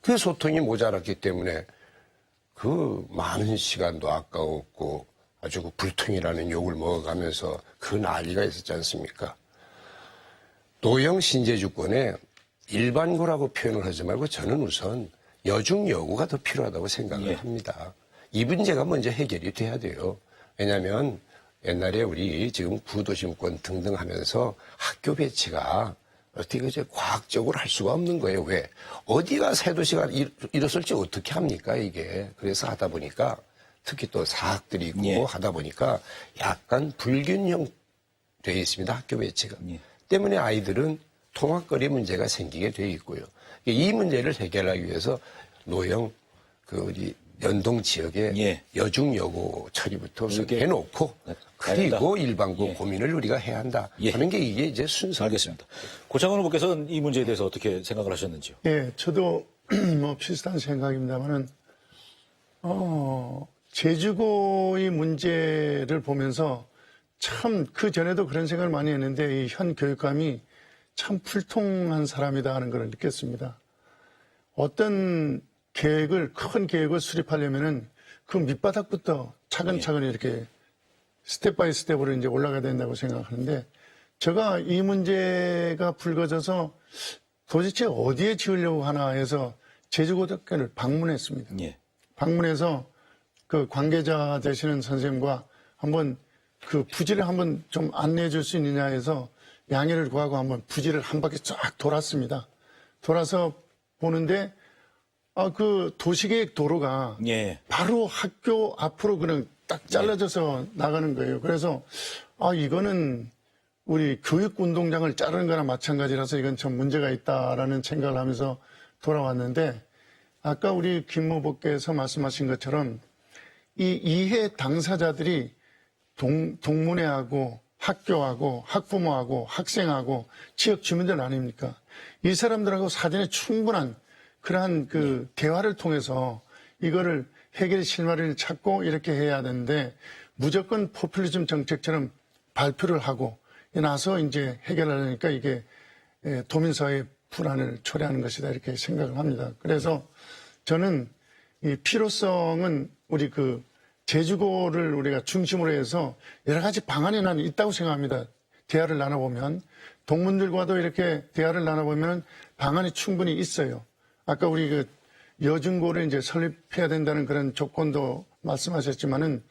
그 소통이 모자랐기 때문에 그 많은 시간도 아까웠고 아주 그 불통이라는 욕을 먹어가면서 그 난리가 있었지 않습니까? 노영 신제주권에 일반고라고 표현을 하지 말고 저는 우선 여중여고가 더 필요하다고 생각을 합니다. 이 문제가 먼저 해결이 돼야 돼요. 왜냐하면 옛날에 우리 지금 구도심권 등등 하면서 학교 배치가 어떻게 이제 과학적으로 할 수가 없는 거예요. 왜? 어디가 세도시가 일었을지 어떻게 합니까, 이게. 그래서 하다 보니까 특히 또 사학들이 있고 하다 보니까 약간 불균형 되어 있습니다, 학교 배치가. 때문에 아이들은 통학거리 문제가 생기게 되어 있고요. 이 문제를 해결하기 위해서 노영 우리 연동 지역에 여중여고 처리부터 해놓고 그리고 일반고 고민을 우리가 해야 한다 하는 게 이게 이제 순서. 알겠습니다. 고창원 후보께서는 이 문제에 대해서 어떻게 생각을 하셨는지요? 저도 뭐 비슷한 생각입니다만은 제주고의 문제를 보면서 참 그 전에도 그런 생각을 많이 했는데 이 현 교육감이 참 불통한 사람이다 하는 걸 느꼈습니다. 어떤 큰 계획을 수립하려면은 그 밑바닥부터 차근차근 이렇게 스텝 바이 스텝으로 이제 올라가야 된다고 생각하는데 제가 이 문제가 불거져서 도대체 어디에 지으려고 하나 해서 제주고등학교를 방문했습니다. 예. 방문해서 그 관계자 되시는 선생님과 한번 그 부지를 한번 좀 안내해 줄 수 있느냐 해서 양해를 구하고 한번 부지를 한 바퀴 쫙 돌았습니다. 돌아서 보는데 그 도시계획 도로가 예. 바로 학교 앞으로 그냥 딱 잘라져서 나가는 거예요. 그래서 이거는 우리 교육운동장을 자르는 거나 마찬가지라서 이건 좀 문제가 있다라는 생각을 하면서 돌아왔는데 아까 우리 김 후보께서 말씀하신 것처럼 이 이해 당사자들이 동문회하고 학교하고 학부모하고 학생하고 지역 주민들 아닙니까? 이 사람들하고 사전에 충분한 그러한 그 대화를 통해서 이거를 해결의 실마리를 찾고 이렇게 해야 되는데 무조건 포퓰리즘 정책처럼 발표를 하고 나서 이제 해결하려니까 이게 도민사회의 불안을 초래하는 것이다 이렇게 생각을 합니다. 그래서 저는 이 필요성은 우리 그 제주고를 우리가 중심으로 해서 여러 가지 방안이 나는 있다고 생각합니다. 대화를 나눠보면 동문들과도 이렇게 대화를 나눠보면 방안이 충분히 있어요. 아까 우리 그 여중고를 이제 설립해야 된다는 그런 조건도 말씀하셨지만은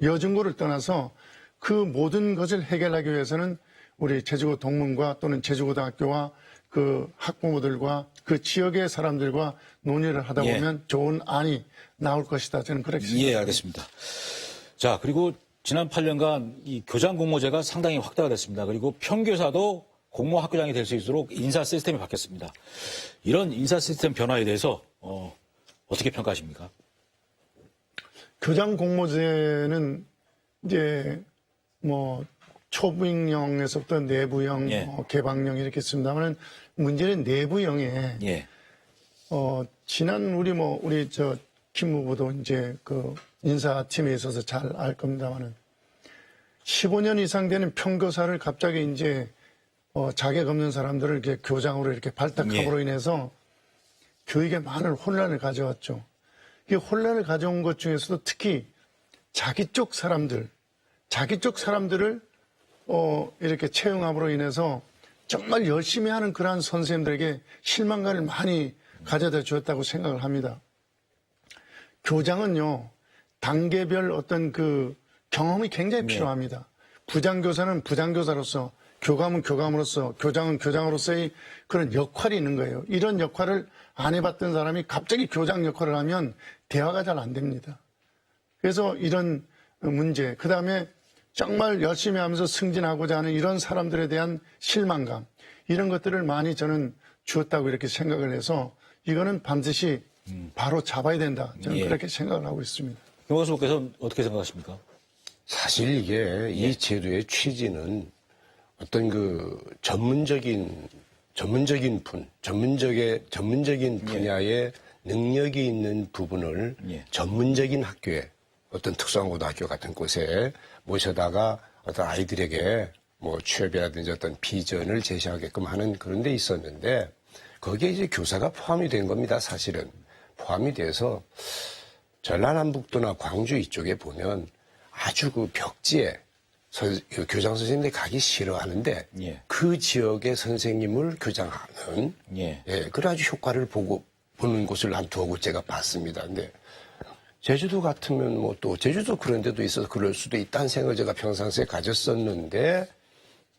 여중고를 떠나서 그 모든 것을 해결하기 위해서는 우리 제주고 동문과 또는 제주고등학교와 그 학부모들과 그 지역의 사람들과 논의를 하다 보면 좋은 안이 나올 것이다. 저는 그렇게 생각합니다. 예, 알겠습니다. 자, 그리고 지난 8년간 이 교장 공모제가 상당히 확대가 됐습니다. 그리고 평교사도 공모 학교장이 될 수 있도록 인사 시스템이 바뀌었습니다. 이런 인사 시스템 변화에 대해서 어떻게 평가하십니까? 교장 공모제는 이제 뭐 초부형에서부터 내부형, 개방형 이렇게 있습니다만 문제는 내부형에 지난 우리 김 후보도 이제 그 인사팀에 있어서 잘 알 겁니다만은 15년 이상 되는 평교사를 갑자기 이제 자격 없는 사람들을 이렇게 교장으로 이렇게 발탁함으로 인해서 교육에 많은 혼란을 가져왔죠. 이 혼란을 가져온 것 중에서도 특히 자기 쪽 사람들을 이렇게 채용함으로 인해서 정말 열심히 하는 그러한 선생님들에게 실망감을 많이 가져다 주었다고 생각을 합니다. 교장은요, 단계별 어떤 그 경험이 굉장히 필요합니다. 부장교사는 부장교사로서, 교감은 교감으로서, 교장은 교장으로서의 그런 역할이 있는 거예요. 이런 역할을 안 해봤던 사람이 갑자기 교장 역할을 하면 대화가 잘 안 됩니다. 그래서 이런 문제, 그 다음에 정말 열심히 하면서 승진하고자 하는 이런 사람들에 대한 실망감, 이런 것들을 많이 저는 주었다고 이렇게 생각을 해서 이거는 반드시 바로 잡아야 된다. 저는 그렇게 생각을 하고 있습니다. 김광수 후보께서는 어떻게 생각하십니까? 사실 이게 이 제도의 취지는 어떤 그 전문적인 분야의 능력이 있는 부분을 전문적인 학교에 어떤 특수한 고등학교 같은 곳에 모셔다가 어떤 아이들에게 뭐 취업이라든지 어떤 비전을 제시하게끔 하는 그런 데 있었는데 거기에 이제 교사가 포함이 된 겁니다. 사실은 포함이 돼서 전라남북도나 광주 이쪽에 보면 아주 그 벽지에 교장 선생님들이 가기 싫어하는데 그 지역의 선생님을 교장하는 그래 아주 효과를 보는 곳을 한 두어 곳 제가 봤습니다. 근데 제주도 같으면 뭐 또 제주도 그런 데도 있어서 그럴 수도 있다는 생각을 제가 평상시에 가졌었는데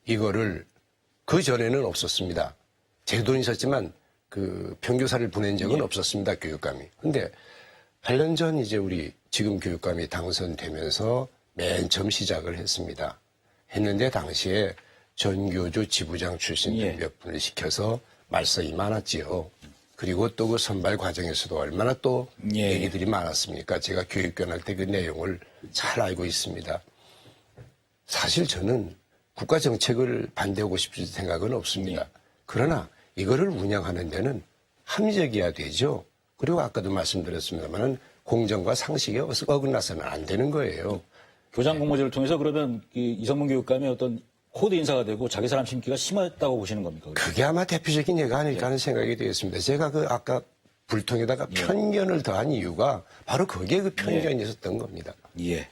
이거를 그 전에는 없었습니다. 제도는 있었지만 그 평교사를 보낸 적은 없었습니다. 교육감이. 근데 8년 전 이제 우리 지금 교육감이 당선되면서 맨 처음 시작을 했습니다. 했는데 당시에 전교조 지부장 출신들 몇 분을 시켜서 말썽이 많았지요. 그리고 또 그 선발 과정에서도 얼마나 또 얘기들이 많았습니까? 제가 교육견 할 때 그 내용을 잘 알고 있습니다. 사실 저는 국가 정책을 반대하고 싶은 생각은 없습니다. 그러나 이거를 운영하는 데는 합리적이어야 되죠. 그리고 아까도 말씀드렸습니다만은 공정과 상식에 어긋나서는 안 되는 거예요. 교장 공모제를 통해서 그러면 이성문 교육감이 어떤 코드 인사가 되고 자기 사람 심기가 심했다고 보시는 겁니까? 그게 아마 대표적인 예가 아닐까 하는 생각이 되겠습니다. 제가 아까 불통에다가 편견을 더한 이유가 바로 거기에 그 편견이 있었던 겁니다. 예.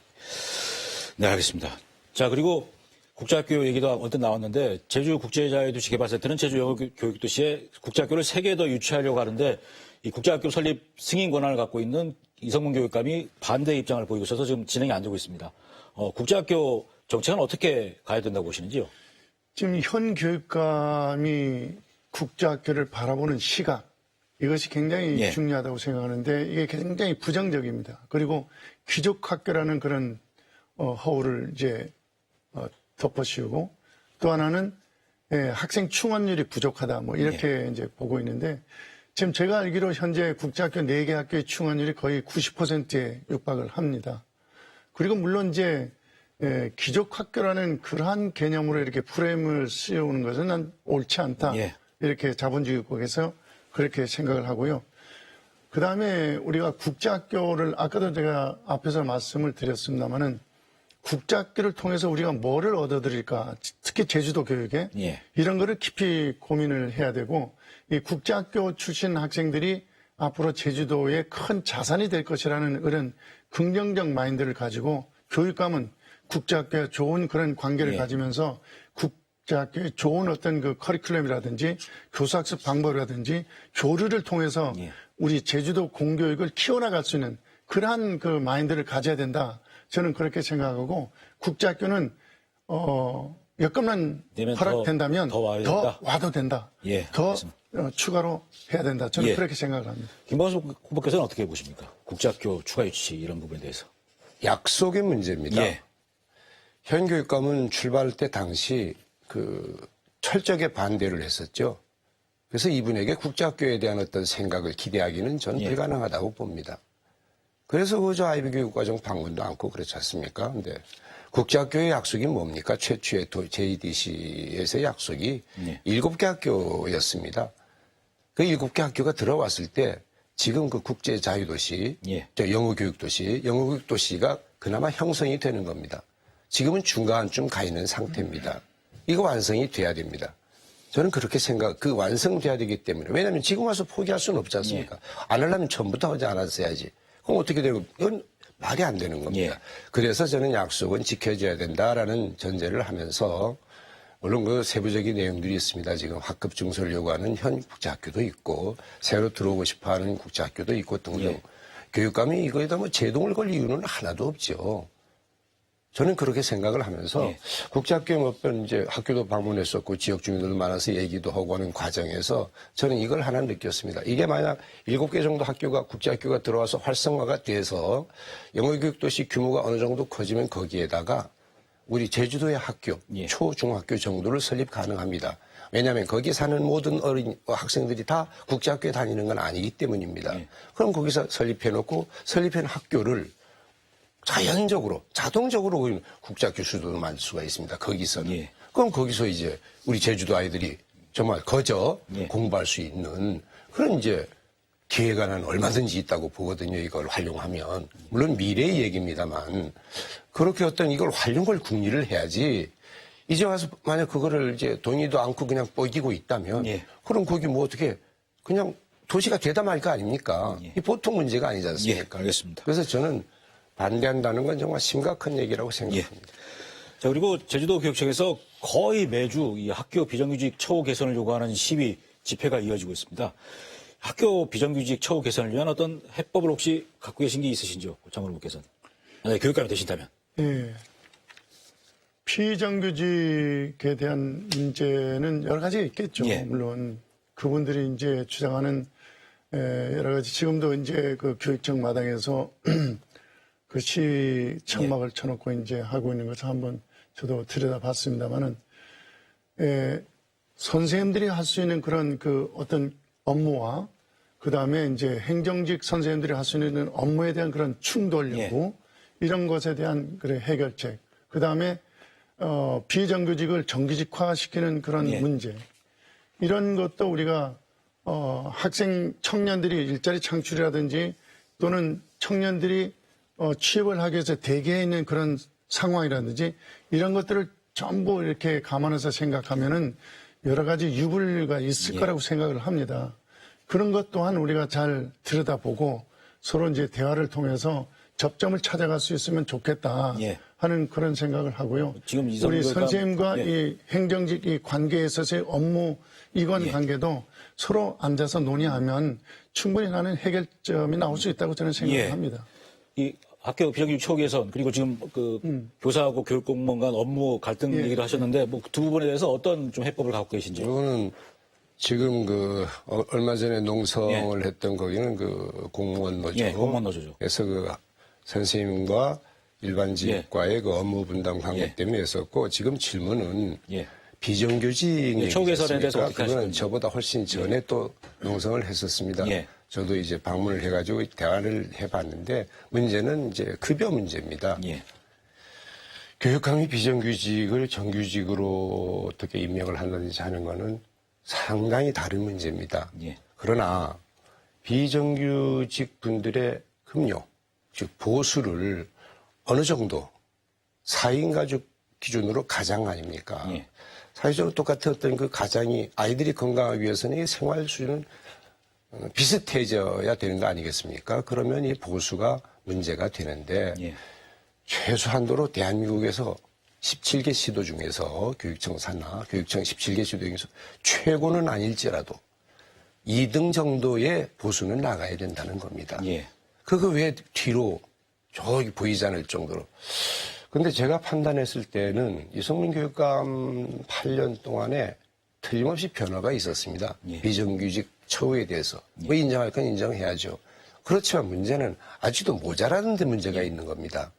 네, 알겠습니다. 자, 그리고 국제학교 얘기도 언뜻 나왔는데 제주국제자유도시 개발센터는 제주 영어교육도시에 국제학교를 3개 더 유치하려고 하는데 이 국제학교 설립 승인 권한을 갖고 있는 이성문 교육감이 반대 입장을 보이고 있어서 지금 진행이 안 되고 있습니다. 국제학교 정책은 어떻게 가야 된다고 보시는지요? 지금 현 교육감이 국제학교를 바라보는 시각, 이것이 굉장히 예. 중요하다고 생각하는데 이게 굉장히 부정적입니다. 그리고 귀족학교라는 그런 허울을 이제 덮어씌우고 또 하나는 학생 충원율이 부족하다 뭐 이렇게 이제 보고 있는데 지금 제가 알기로 현재 국제학교 4개 학교의 충원율이 거의 90%에 육박을 합니다. 그리고 물론 이제 귀족학교라는 그러한 개념으로 이렇게 프레임을 씌우는 것은 난 옳지 않다. 예. 이렇게 자본주의국에서 그렇게 생각을 하고요. 그 다음에 우리가 국제학교를 아까도 제가 앞에서 말씀을 드렸습니다마는 국제학교를 통해서 우리가 뭐를 얻어들일까, 특히 제주도 교육에 예. 이런 거를 깊이 고민을 해야 되고 이 국제학교 출신 학생들이 앞으로 제주도의 큰 자산이 될 것이라는 그런 긍정적 마인드를 가지고 교육감은 국제학교에 좋은 그런 관계를 예. 가지면서 국제학교에 좋은 어떤 그 커리큘럼이라든지 교수학습 방법이라든지 교류를 통해서 예. 우리 제주도 공교육을 키워나갈 수 있는 그러한 그 마인드를 가져야 된다. 저는 그렇게 생각하고 국제학교는 여건만 되면 허락된다면 더 와야 된다? 와도 된다. 예, 더 알겠습니다. 추가로 해야 된다. 저는 예. 그렇게 생각을 합니다. 김범수 후보께서는 어떻게 보십니까? 국제학교 추가 유치 이런 부분에 대해서. 약속의 문제입니다. 예. 현 교육감은 출발할 때 당시 철저하게 반대를 했었죠. 그래서 이분에게 국제학교에 대한 어떤 생각을 기대하기는 저는 예. 불가능하다고 봅니다. 그래서 그저 아이비 교육과정 방문도 않고 그렇지 않습니까? 근데 국제학교의 약속이 뭡니까? 최초의 JDC에서의 약속이 예. 7개 학교였습니다. 그 7개 학교가 들어왔을 때 지금 그 국제자유도시, 예. 영어교육도시가 그나마 형성이 되는 겁니다. 지금은 중간쯤 가 있는 상태입니다. 이거 완성이 돼야 됩니다. 저는 그렇게 그 완성돼야 되기 때문에. 왜냐하면 지금 와서 포기할 수는 없지 않습니까? 안 하려면 처음부터 하지 않았어야지. 그럼 어떻게 되고, 이건 말이 안 되는 겁니다. 예. 그래서 저는 약속은 지켜져야 된다라는 전제를 하면서, 물론 그 세부적인 내용들이 있습니다. 지금 학급 증서를 요구하는 현 국제학교도 있고, 새로 들어오고 싶어 하는 국제학교도 있고 등등. 예. 교육감이 이거에다 뭐 제동을 걸 이유는 하나도 없죠. 저는 그렇게 생각을 하면서 예. 국제학교에 몇 번 이제 학교도 방문했었고 지역 주민들도 많아서 얘기도 하고 하는 과정에서 저는 이걸 하나 느꼈습니다. 이게 만약 7개 정도 학교가 국제학교가 들어와서 활성화가 돼서 영어교육도시 규모가 어느 정도 커지면 거기에다가 우리 제주도의 학교, 예. 초, 중학교 정도를 설립 가능합니다. 왜냐하면 거기 사는 모든 학생들이 다 국제학교에 다니는 건 아니기 때문입니다. 예. 그럼 거기서 설립해놓고 설립한 학교를 자연적으로, 자동적으로 국제학교 수도를 만들 수가 있습니다. 거기서는. 예. 그럼 거기서 이제 우리 제주도 아이들이 정말 거저 예. 공부할 수 있는 그런 이제 기회가 난 얼마든지 있다고 보거든요. 이걸 활용하면. 물론 미래의 얘기입니다만 그렇게 어떤 이걸 활용할 궁리를 해야지 이제 와서 만약 그거를 이제 동의도 않고 그냥 뻐기고 있다면 예. 그럼 거기 뭐 어떻게 그냥 도시가 되다 말 거 아닙니까? 예. 이 보통 문제가 아니지 예, 않습니까? 알겠습니다. 그래서 저는 반대한다는 건 정말 심각한 얘기라고 생각합니다. 자, 그리고 제주도 교육청에서 거의 매주 이 학교 비정규직 처우 개선을 요구하는 시위, 집회가 이어지고 있습니다. 학교 비정규직 처우 개선을 위한 어떤 해법을 혹시 갖고 계신 게 있으신지요? 장관 후보께서는. 네, 교육감이 되신다면. 예. 피정규직에 대한 문제는 여러 가지가 있겠죠. 예. 물론 그분들이 이제 주장하는 여러 가지 지금도 이제 그 교육청 마당에서 그 시위 천막을 쳐놓고 이제 하고 있는 것을 한번 저도 들여다봤습니다만은 선생님들이 할 수 있는 그런 그 어떤 업무와 그 다음에 이제 행정직 선생님들이 할 수 있는 업무에 대한 그런 충돌 여부 이런 것에 대한 그래 해결책 그 다음에 비정규직을 정규직화시키는 그런 문제 이런 것도 우리가 학생 청년들이 일자리 창출이라든지 또는 청년들이 취업을 하기 위해서 대기해 있는 그런 상황이라든지 이런 것들을 전부 이렇게 감안해서 생각하면은 여러 가지 유불리가 있을 거라고 생각을 합니다. 그런 것 또한 우리가 잘 들여다보고 서로 이제 대화를 통해서 접점을 찾아갈 수 있으면 좋겠다 하는 그런 생각을 하고요. 지금 우리 선생님과 이 행정직 이 관계에 있어서의 업무 이관 관계도 서로 앉아서 논의하면 충분히 나는 해결점이 나올 수 있다고 저는 생각을 합니다. 이 학교 비정규직 처우 개선 그리고 지금 그 교사하고 교육공무원 간 업무 갈등 얘기를 하셨는데 뭐 두 부분에 대해서 어떤 좀 해법을 갖고 계신지. 이거는 지금 얼마 전에 농성을 했던 거기는 공무원 노조. 공무원 노조죠. 그래서 선생님과 일반직과의 그 업무 분담 관계 때문에 했었고 지금 질문은 비정규직 처우 개선에 대해서 어떻게 그거는 하시는지. 저보다 훨씬 전에 또 농성을 했었습니다. 저도 이제 방문을 해가지고 대화를 해봤는데 문제는 이제 급여 문제입니다. 교육감이 비정규직을 정규직으로 어떻게 임명을 한다든지 하는 거는 상당히 다른 문제입니다. 그러나 비정규직 분들의 급료, 즉 보수를 어느 정도 4인 가족 기준으로 가장 아닙니까? 사회적으로 똑같은 어떤 그 가장이 아이들이 건강하기 위해서는 이 생활 수준은 비슷해져야 되는 거 아니겠습니까? 그러면 이 보수가 문제가 되는데 최소한도로 대한민국에서 17개 시도 중에서 교육청 산하 교육청 17개 시도 중에서 최고는 아닐지라도 2등 정도의 보수는 나가야 된다는 겁니다. 그거 왜 뒤로 저기 보이지 않을 정도로. 근데 제가 판단했을 때는 이성민 교육감 8년 동안에 틀림없이 변화가 있었습니다. 비정규직 처우에 대해서. 뭐 인정할 건 인정해야죠. 그렇지만 문제는 아직도 모자라는 데 문제가 있는 겁니다.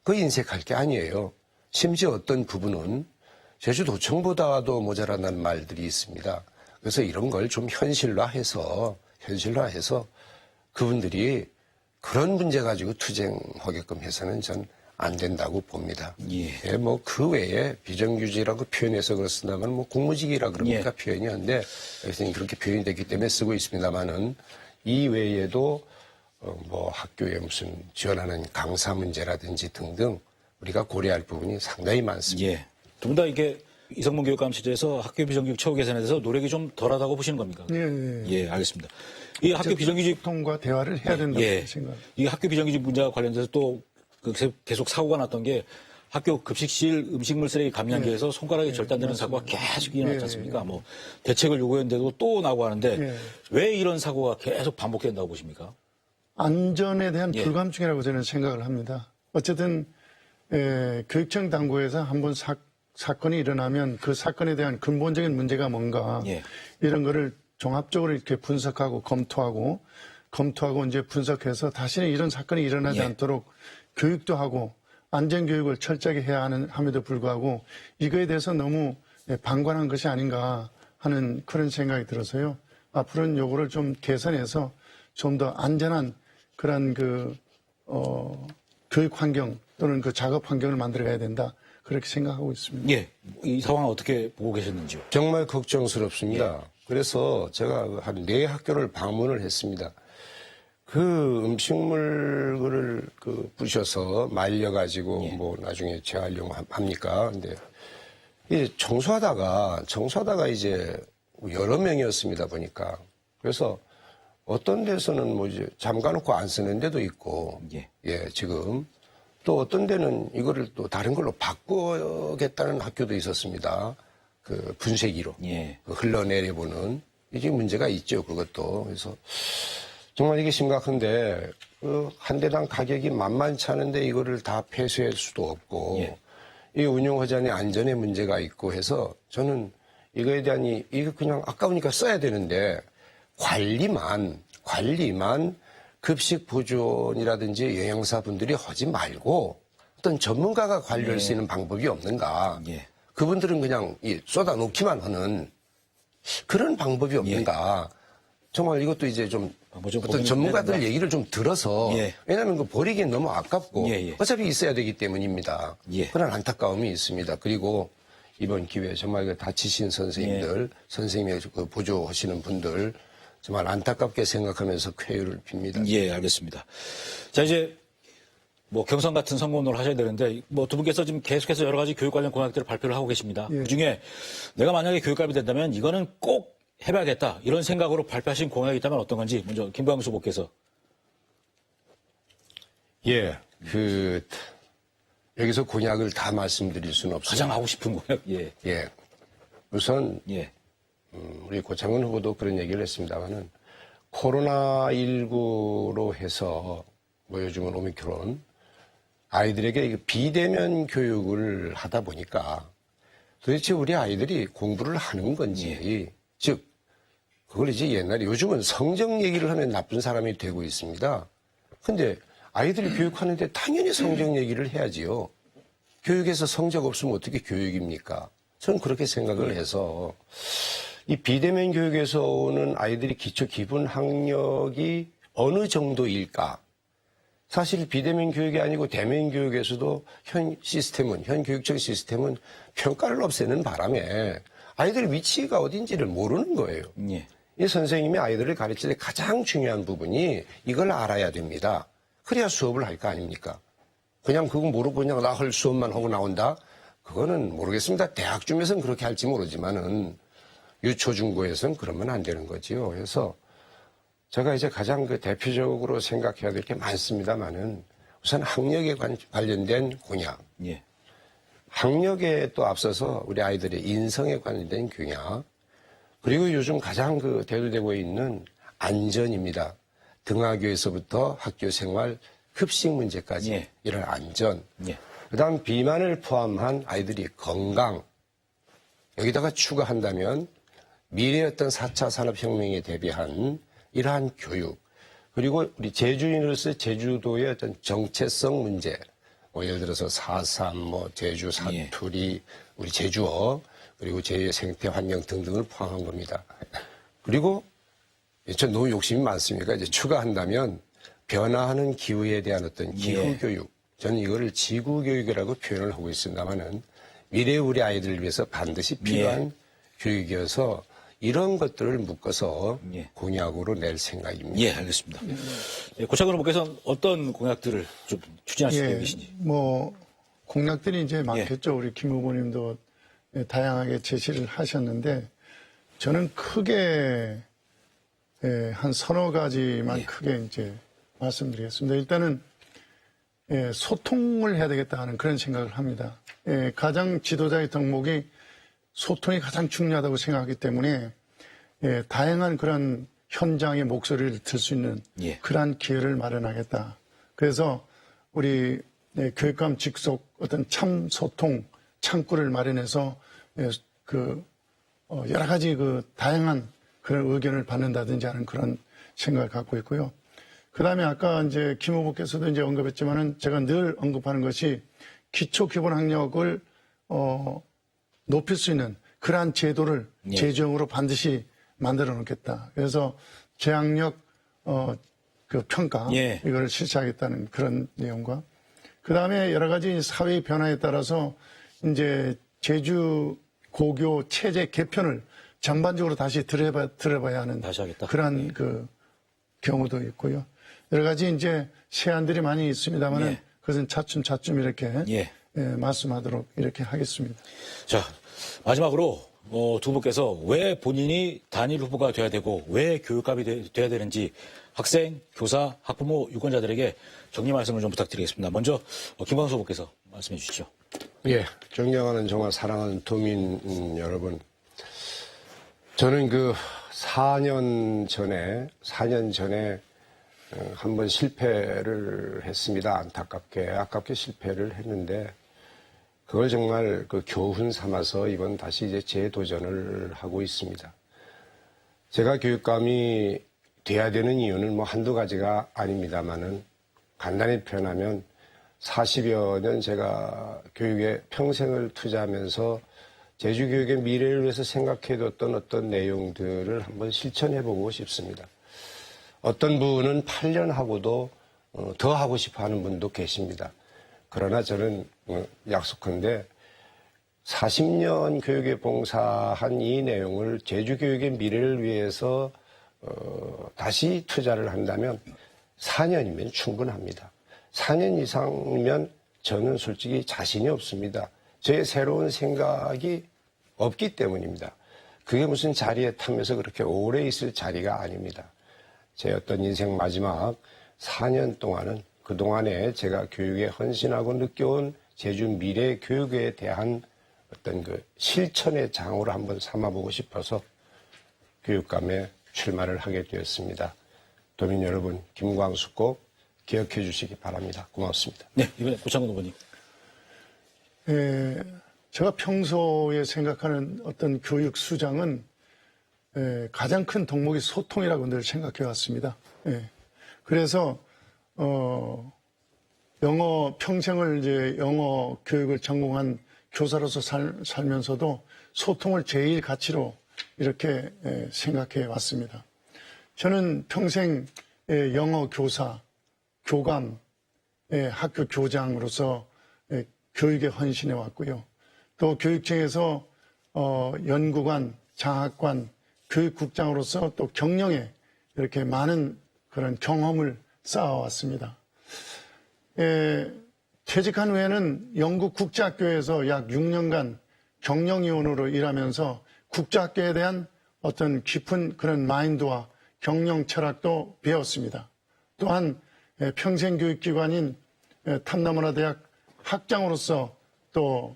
그 인색할 게 아니에요. 심지어 어떤 부분은 제주도청보다도 모자란다는 말들이 있습니다. 그래서 이런 걸 좀 현실화해서 그분들이 그런 문제 가지고 투쟁하게끔 해서는 전 안 된다고 봅니다. 뭐 그 외에 비정규직이라고 표현해서 그렇습니다만 뭐 공무직이라 그럽니까 표현이 한데 여기서 그렇게 표현이 됐기 때문에 쓰고 있습니다만은 이 외에도 뭐 학교에 무슨 지원하는 강사 문제라든지 등등 우리가 고려할 부분이 상당히 많습니다. 두 분 다 이게 이성문 교육감 시절에서 학교 비정규직 처우 개선에 대해서 노력이 좀 덜하다고 보시는 겁니까? 예, 알겠습니다. 이 학교 비정규직 통과 대화를 해야 된다고 생각합니다. 이 학교 비정규직 문제와 관련돼서 또 계속 사고가 났던 게 학교 급식실 음식물 쓰레기 감량기에서 손가락이 절단되는 사고가 계속 일어났지 않습니까? 뭐 대책을 요구했는데도 또 나고 하는데 왜 이런 사고가 계속 반복된다고 보십니까? 안전에 대한 불감증이라고 저는 생각을 합니다. 어쨌든 교육청 당국에서 한번 사건이 일어나면 그 사건에 대한 근본적인 문제가 뭔가 이런 거를 종합적으로 이렇게 분석하고 검토하고 이제 분석해서 다시는 이런 사건이 일어나지 않도록 교육도 하고 안전교육을 철저하게 해야 함에도 불구하고 이거에 대해서 너무 방관한 것이 아닌가 하는 그런 생각이 들어서요. 앞으로는 요거를 좀 개선해서 좀 더 안전한 그런 교육 환경 또는 그 작업 환경을 만들어가야 된다. 그렇게 생각하고 있습니다. 이 상황 어떻게 보고 계셨는지요? 정말 걱정스럽습니다. 그래서 제가 한 4학교를 방문을 했습니다. 그 음식물을 부셔서 말려가지고 뭐 나중에 재활용합니까? 근데 이제 청소하다가 이제 여러 명이었습니다 보니까. 그래서 어떤 데서는 뭐 이제 잠가놓고 안 쓰는 데도 있고, 지금 또 어떤 데는 이거를 또 다른 걸로 바꾸겠다는 학교도 있었습니다. 그 분쇄기로 흘러내려보는 이게 문제가 있죠 그것도. 그래서 정말 이게 심각한데 한 대당 가격이 만만치 않은데 이거를 다 폐쇄할 수도 없고 이 운영하자니 안전에 문제가 있고 해서 저는 이거에 대한 이거 그냥 아까우니까 써야 되는데 관리만 급식 보존이라든지 영양사분들이 하지 말고 어떤 전문가가 관리할 수 있는 방법이 없는가. 그분들은 그냥 쏟아놓기만 하는 그런 방법이 없는가. 정말 이것도 이제 좀 어떤 전문가들 얘기를 좀 들어서 왜냐하면 버리기엔 너무 아깝고 어차피 있어야 되기 때문입니다. 그런 안타까움이 있습니다. 그리고 이번 기회에 정말 다치신 선생님들, 선생님의 보조하시는 분들 정말 안타깝게 생각하면서 쾌유를 빕니다. 예, 알겠습니다. 자, 이제 뭐 경선 같은 선거운동을 하셔야 되는데 뭐 두 분께서 지금 계속해서 여러 가지 교육 관련 공약들을 발표를 하고 계십니다. 예. 그중에 내가 만약에 교육감이 된다면 이거는 꼭 해봐야겠다 이런 생각으로 발표하신 공약이 있다면 어떤 건지 먼저 김광수 후보께서. 예, 여기서 공약을 다 말씀드릴 수는 없어요. 가장 하고 싶은 공약. 예. 예, 우선 예. 우리 고창근 후보도 그런 얘기를 했습니다만은 코로나19로 해서 뭐 요즘은 오미크론 아이들에게 비대면 교육을 하다 보니까 도대체 우리 아이들이 공부를 하는 건지 즉 그걸 이제 옛날에 요즘은 성적 얘기를 하면 나쁜 사람이 되고 있습니다. 근데 아이들이 교육하는데 당연히 성적 얘기를 해야지요. 교육에서 성적 없으면 어떻게 교육입니까? 저는 그렇게 생각을 해서 이 비대면 교육에서 오는 아이들이 기초 기본 학력이 어느 정도일까? 사실 비대면 교육이 아니고 대면 교육에서도 현 교육적 시스템은 평가를 없애는 바람에 아이들 위치가 어딘지를 모르는 거예요. 예. 이 선생님이 아이들을 가르칠 때 가장 중요한 부분이 이걸 알아야 됩니다. 그래야 수업을 할 거 아닙니까? 그냥 그거 모르고 그냥 나 할 수업만 하고 나온다? 그거는 모르겠습니다. 대학쯤에서는 그렇게 할지 모르지만은 유초중고에서는 그러면 안 되는 거지요. 그래서 제가 이제 가장 대표적으로 생각해야 될 게 많습니다만은 우선 학력에 관련된 공약. 예. 학력에 또 앞서서 우리 아이들의 인성에 관련된 공약. 그리고 요즘 가장 대두되고 있는 안전입니다. 등하교에서부터 학교 생활, 급식 문제까지 예. 이런 안전. 예. 그다음 비만을 포함한 아이들이 건강. 여기다가 추가한다면 미래의 어떤 4차 산업혁명에 대비한 이러한 교육. 그리고 우리 제주인으로서 제주도의 어떤 정체성 문제. 뭐 예를 들어서 4.3, 제주 사투리, 우리 제주어, 그리고 제주의 생태 환경 등등을 포함한 겁니다. 그리고 전 너무 욕심이 많습니까? 이제 추가한다면 변화하는 기후에 대한 어떤 기후교육. 저는 이거를 지구교육이라고 표현을 하고 있습니다만은 미래의 우리 아이들을 위해서 반드시 필요한 교육이어서 이런 것들을 묶어서 공약으로 낼 생각입니다. 예, 알겠습니다. 예, 고창근 후보께서는 어떤 공약들을 좀 추진하실 계신지. 뭐 공약들이 이제 많겠죠. 우리 김 후보님도 다양하게 제시를 하셨는데 저는 크게 한 서너 가지만 크게 이제 말씀드리겠습니다. 일단은 소통을 해야 되겠다 하는 그런 생각을 합니다. 가장 지도자의 덕목이 소통이 가장 중요하다고 생각하기 때문에 다양한 그런 현장의 목소리를 들 수 있는 그러한 기회를 마련하겠다. 그래서 우리 교육감 직속 어떤 참 소통 창구를 마련해서 여러 가지 다양한 그런 의견을 받는다든지 하는 그런 생각을 갖고 있고요. 그 다음에 아까 이제 김 후보께서도 이제 언급했지만은 제가 늘 언급하는 것이 기초 기본 학력을 높일 수 있는 그러한 제도를 제도형으로 반드시 만들어 놓겠다. 그래서 재학력 평가 이걸 실시하겠다는 그런 내용과 그 다음에 여러 가지 사회 변화에 따라서 이제 제주 고교 체제 개편을 전반적으로 다시 들어봐야 하는 그러한 경우도 있고요. 여러 가지 이제 세안들이 많이 있습니다만은 그것은 차츰 이렇게 말씀하도록 이렇게 하겠습니다. 자, 마지막으로 두 분께서 왜 본인이 단일 후보가 돼야 되고 왜 교육감이 돼야 되는지 학생, 교사, 학부모, 유권자들에게 정리 말씀을 좀 부탁드리겠습니다. 먼저 김광수 후보께서 말씀해 주시죠. 예, 존경하는 정말 사랑하는 도민 여러분. 저는 4년 전에 한번 실패를 했습니다. 아깝게 실패를 했는데 그걸 정말 교훈 삼아서 이번 다시 이제 재도전을 하고 있습니다. 제가 교육감이 돼야 되는 이유는 뭐 한두 가지가 아닙니다만은 간단히 표현하면 40여 년 제가 교육에 평생을 투자하면서 제주교육의 미래를 위해서 생각해뒀던 어떤 내용들을 한번 실천해보고 싶습니다. 어떤 분은 8년 하고도 더 하고 싶어 하는 분도 계십니다. 그러나 저는 약속한데 40년 교육에 봉사한 이 내용을 제주교육의 미래를 위해서 다시 투자를 한다면 4년이면 충분합니다. 4년 이상이면 저는 솔직히 자신이 없습니다. 제 새로운 생각이 없기 때문입니다. 그게 무슨 자리에 타면서 그렇게 오래 있을 자리가 아닙니다. 제 어떤 인생 마지막 4년 동안은 그동안에 제가 교육에 헌신하고 느껴온 제주 미래 교육에 대한 어떤 그 실천의 장으로 한번 삼아보고 싶어서 교육감에 출마를 하게 되었습니다. 도민 여러분, 김광수 꼭 기억해 주시기 바랍니다. 고맙습니다. 네, 이번에 고창근 후보님. 제가 평소에 생각하는 어떤 교육 수장은 가장 큰 덕목이 소통이라고 늘 생각해 왔습니다. 그래서 영어 평생을 이제 영어 교육을 전공한 교사로서 살면서도 소통을 제일 가치로 이렇게 생각해 왔습니다. 저는 평생 영어 교사, 교감, 학교 교장으로서 교육에 헌신해 왔고요. 또 교육청에서 연구관, 장학관, 교육국장으로서 또 경영에 이렇게 많은 그런 경험을 쌓아왔습니다. 퇴직한 후에는 영국 국제학교에서 약 6년간 경영위원으로 일하면서 국제학교에 대한 어떤 깊은 그런 마인드와 경영 철학도 배웠습니다. 또한 평생교육기관인 탐나문화대학 학장으로서 또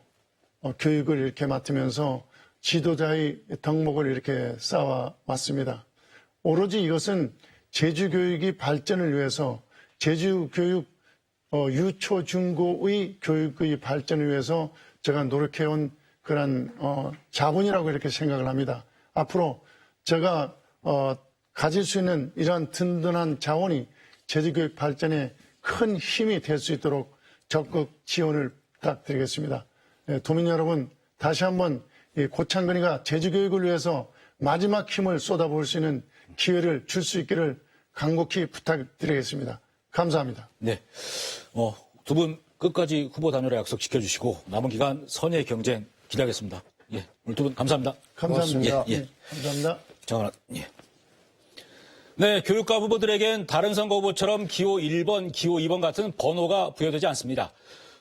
교육을 이렇게 맡으면서 지도자의 덕목을 이렇게 쌓아왔습니다. 오로지 이것은 제주교육이 발전을 위해서 제주교육 유초 중고의 교육의 발전을 위해서 제가 노력해온 그런 자본이라고 이렇게 생각을 합니다. 앞으로 제가 가질 수 있는 이러한 든든한 자원이 제주교육 발전에 큰 힘이 될 수 있도록 적극 지원을 부탁드리겠습니다. 도민 여러분, 다시 한번 고창근이가 제주교육을 위해서 마지막 힘을 쏟아부을 수 있는 기회를 줄 수 있기를 간곡히 부탁드리겠습니다. 감사합니다. 네. 두 분 끝까지 후보 단일화 약속 지켜주시고 남은 기간 선의 경쟁 기대하겠습니다. 예. 오늘 두 분 감사합니다. 감사합니다. 예. 감사합니다. 정하나, 예. 네, 교육감 후보들에겐 다른 선거 후보처럼 기호 1번, 기호 2번 같은 번호가 부여되지 않습니다.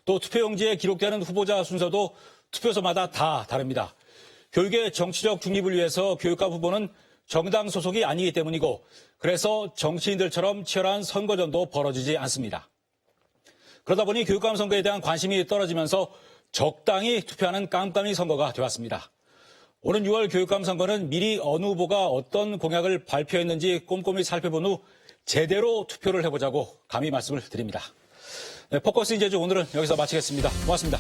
또 투표용지에 기록되는 후보자 순서도 투표소마다 다 다릅니다. 교육의 정치적 중립을 위해서 교육감 후보는 정당 소속이 아니기 때문이고 그래서 정치인들처럼 치열한 선거전도 벌어지지 않습니다. 그러다 보니 교육감 선거에 대한 관심이 떨어지면서 적당히 투표하는 깜깜이 선거가 되었습니다. 오는 6월 교육감 선거는 미리 어느 후보가 어떤 공약을 발표했는지 꼼꼼히 살펴본 후 제대로 투표를 해보자고 감히 말씀을 드립니다. 네, 포커스 인제주 오늘은 여기서 마치겠습니다. 고맙습니다.